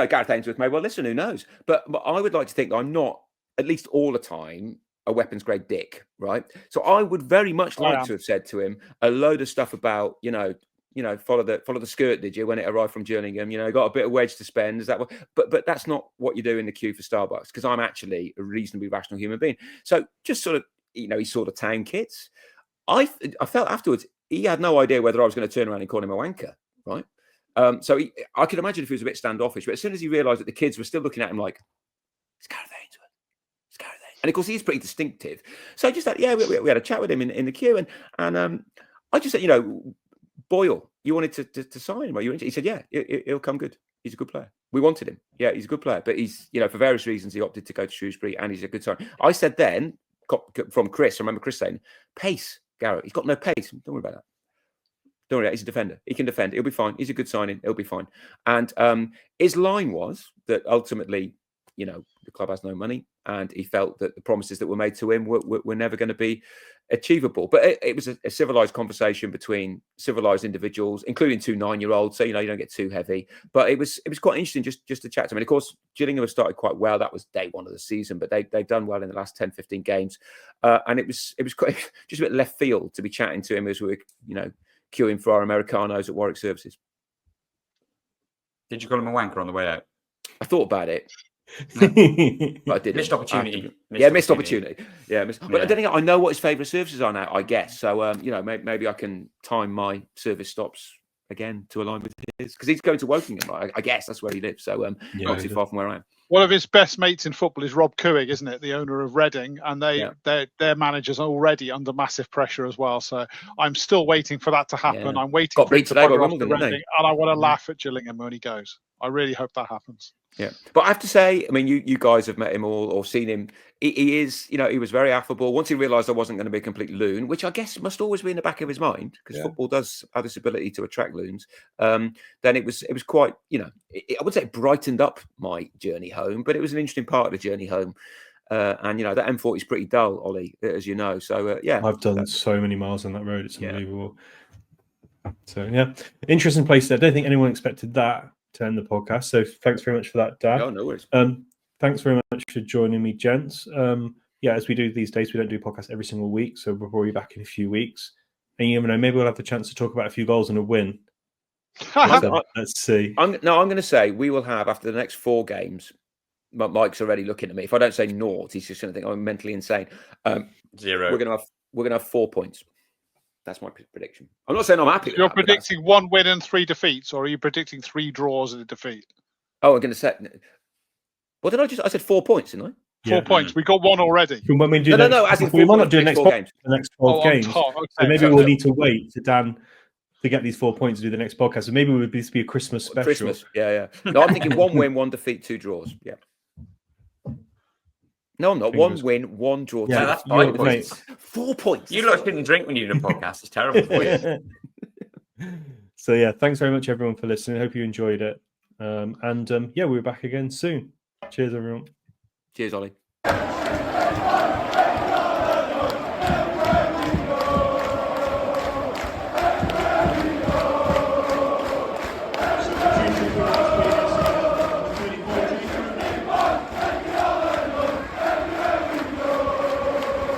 Gareth Ainsworth may well listen, who knows? But I would like to think that I'm not, at least all the time, a weapons grade dick, right? So I would very much like to have said to him a load of stuff about, follow the skirt, did you, when it arrived from Gillingham? Got a bit of wedge to spend. Is that what? But that's not what you do in the queue for Starbucks, because I'm actually a reasonably rational human being. So just sort of, he sort of town kits. I felt afterwards he had no idea whether I was going to turn around and call him a wanker, right? So I could imagine if he was a bit standoffish, but as soon as he realised that the kids were still looking at him like, it's Gareth Ainsworth, it's Gareth Ainsworth. And of course, he's pretty distinctive. So I just thought, we had a chat with him in the queue. And I just said, Boyle, you wanted to sign him? He said, yeah, he'll come good. He's a good player. We wanted him. Yeah, he's a good player, but he's, for various reasons, he opted to go to Shrewsbury, and he's a good sign. I said then, from Chris, I remember Chris saying, pace, Garrett. He's got no pace. Don't worry about that. Don't worry, he's a defender. He can defend. He'll be fine. He's a good signing. He'll be fine. And his line was that ultimately, the club has no money, and he felt that the promises that were made to him were never going to be achievable. But it was a civilized conversation between civilized individuals, including 2 9-year-olds. So, you don't get too heavy. But it was quite interesting just to chat to him. And of course, Gillingham have started quite well. That was day 1 of the season, but they've done well in the last 10, 15 games. And it was quite just a bit left field to be chatting to him as we were, queuing for our Americanos at Warwick Services. Did you call him a wanker on the way out? I thought about it. No. But I didn't. Missed opportunity. Missed opportunity. Yeah, but I don't think I know what his favourite services are now, I guess. So, maybe I can time my service stops again to align with his, because he's going to Wokingham. I guess that's where he lives. So, not too far from where I am. One of his best mates in football is Rob Couig, isn't it? The owner of Reading, and their managers are already under massive pressure as well. So I'm still waiting for that to happen. Yeah. I'm waiting Got for him beat to today by bugger off Wimbledon, to didn't they? Reading, and I want to laugh at Gillingham when he goes. I really hope that happens. Yeah, but I have to say, I mean, you guys have met him all or seen him. He is, he was very affable. Once he realised I wasn't going to be a complete loon, which I guess must always be in the back of his mind, because football does have this ability to attract loons. Then it was quite, I would say it brightened up my journey home, but it was an interesting part of the journey home. And that M40 is pretty dull, Ollie, as you know. So I've done so many miles on that road; it's unbelievable. So interesting place there. I don't think anyone expected that to end the podcast. So thanks very much for that, Dan. No worries. Thanks very much for joining me, gents. As we do these days, we don't do podcasts every single week, so we'll probably be back in a few weeks. And you never know, maybe we'll have the chance to talk about a few goals and a win. So, let's see. I'm going to say we will have, after the next 4 games, Mike's already looking at me. If I don't say naught, he's just going to think I'm mentally insane. 0. We're going to have 4 points. That's my prediction. I'm not saying I'm happy. You're predicting 1 win and 3 defeats, or are you predicting 3 draws and a defeat? Oh, I'm going to say. What did I just? I said 4 points, didn't I? 4 points. We got 1 already. When we do no. As in we might not do next the next 12 games. Okay. So maybe we'll need to wait for Dan to get these 4 points to do the next podcast. So maybe it would be a Christmas special. Christmas, yeah. No, I'm thinking 1 win, 1 defeat, 2 draws. Yeah. No, I'm not. 1 win, 1 draw. Yeah, that's 5 points. 4 points. You lot shouldn't drink when you do a podcast. It's terrible for you. So thanks very much everyone for listening. Hope you enjoyed it. We'll be back again soon. Cheers, everyone. Cheers, Ollie.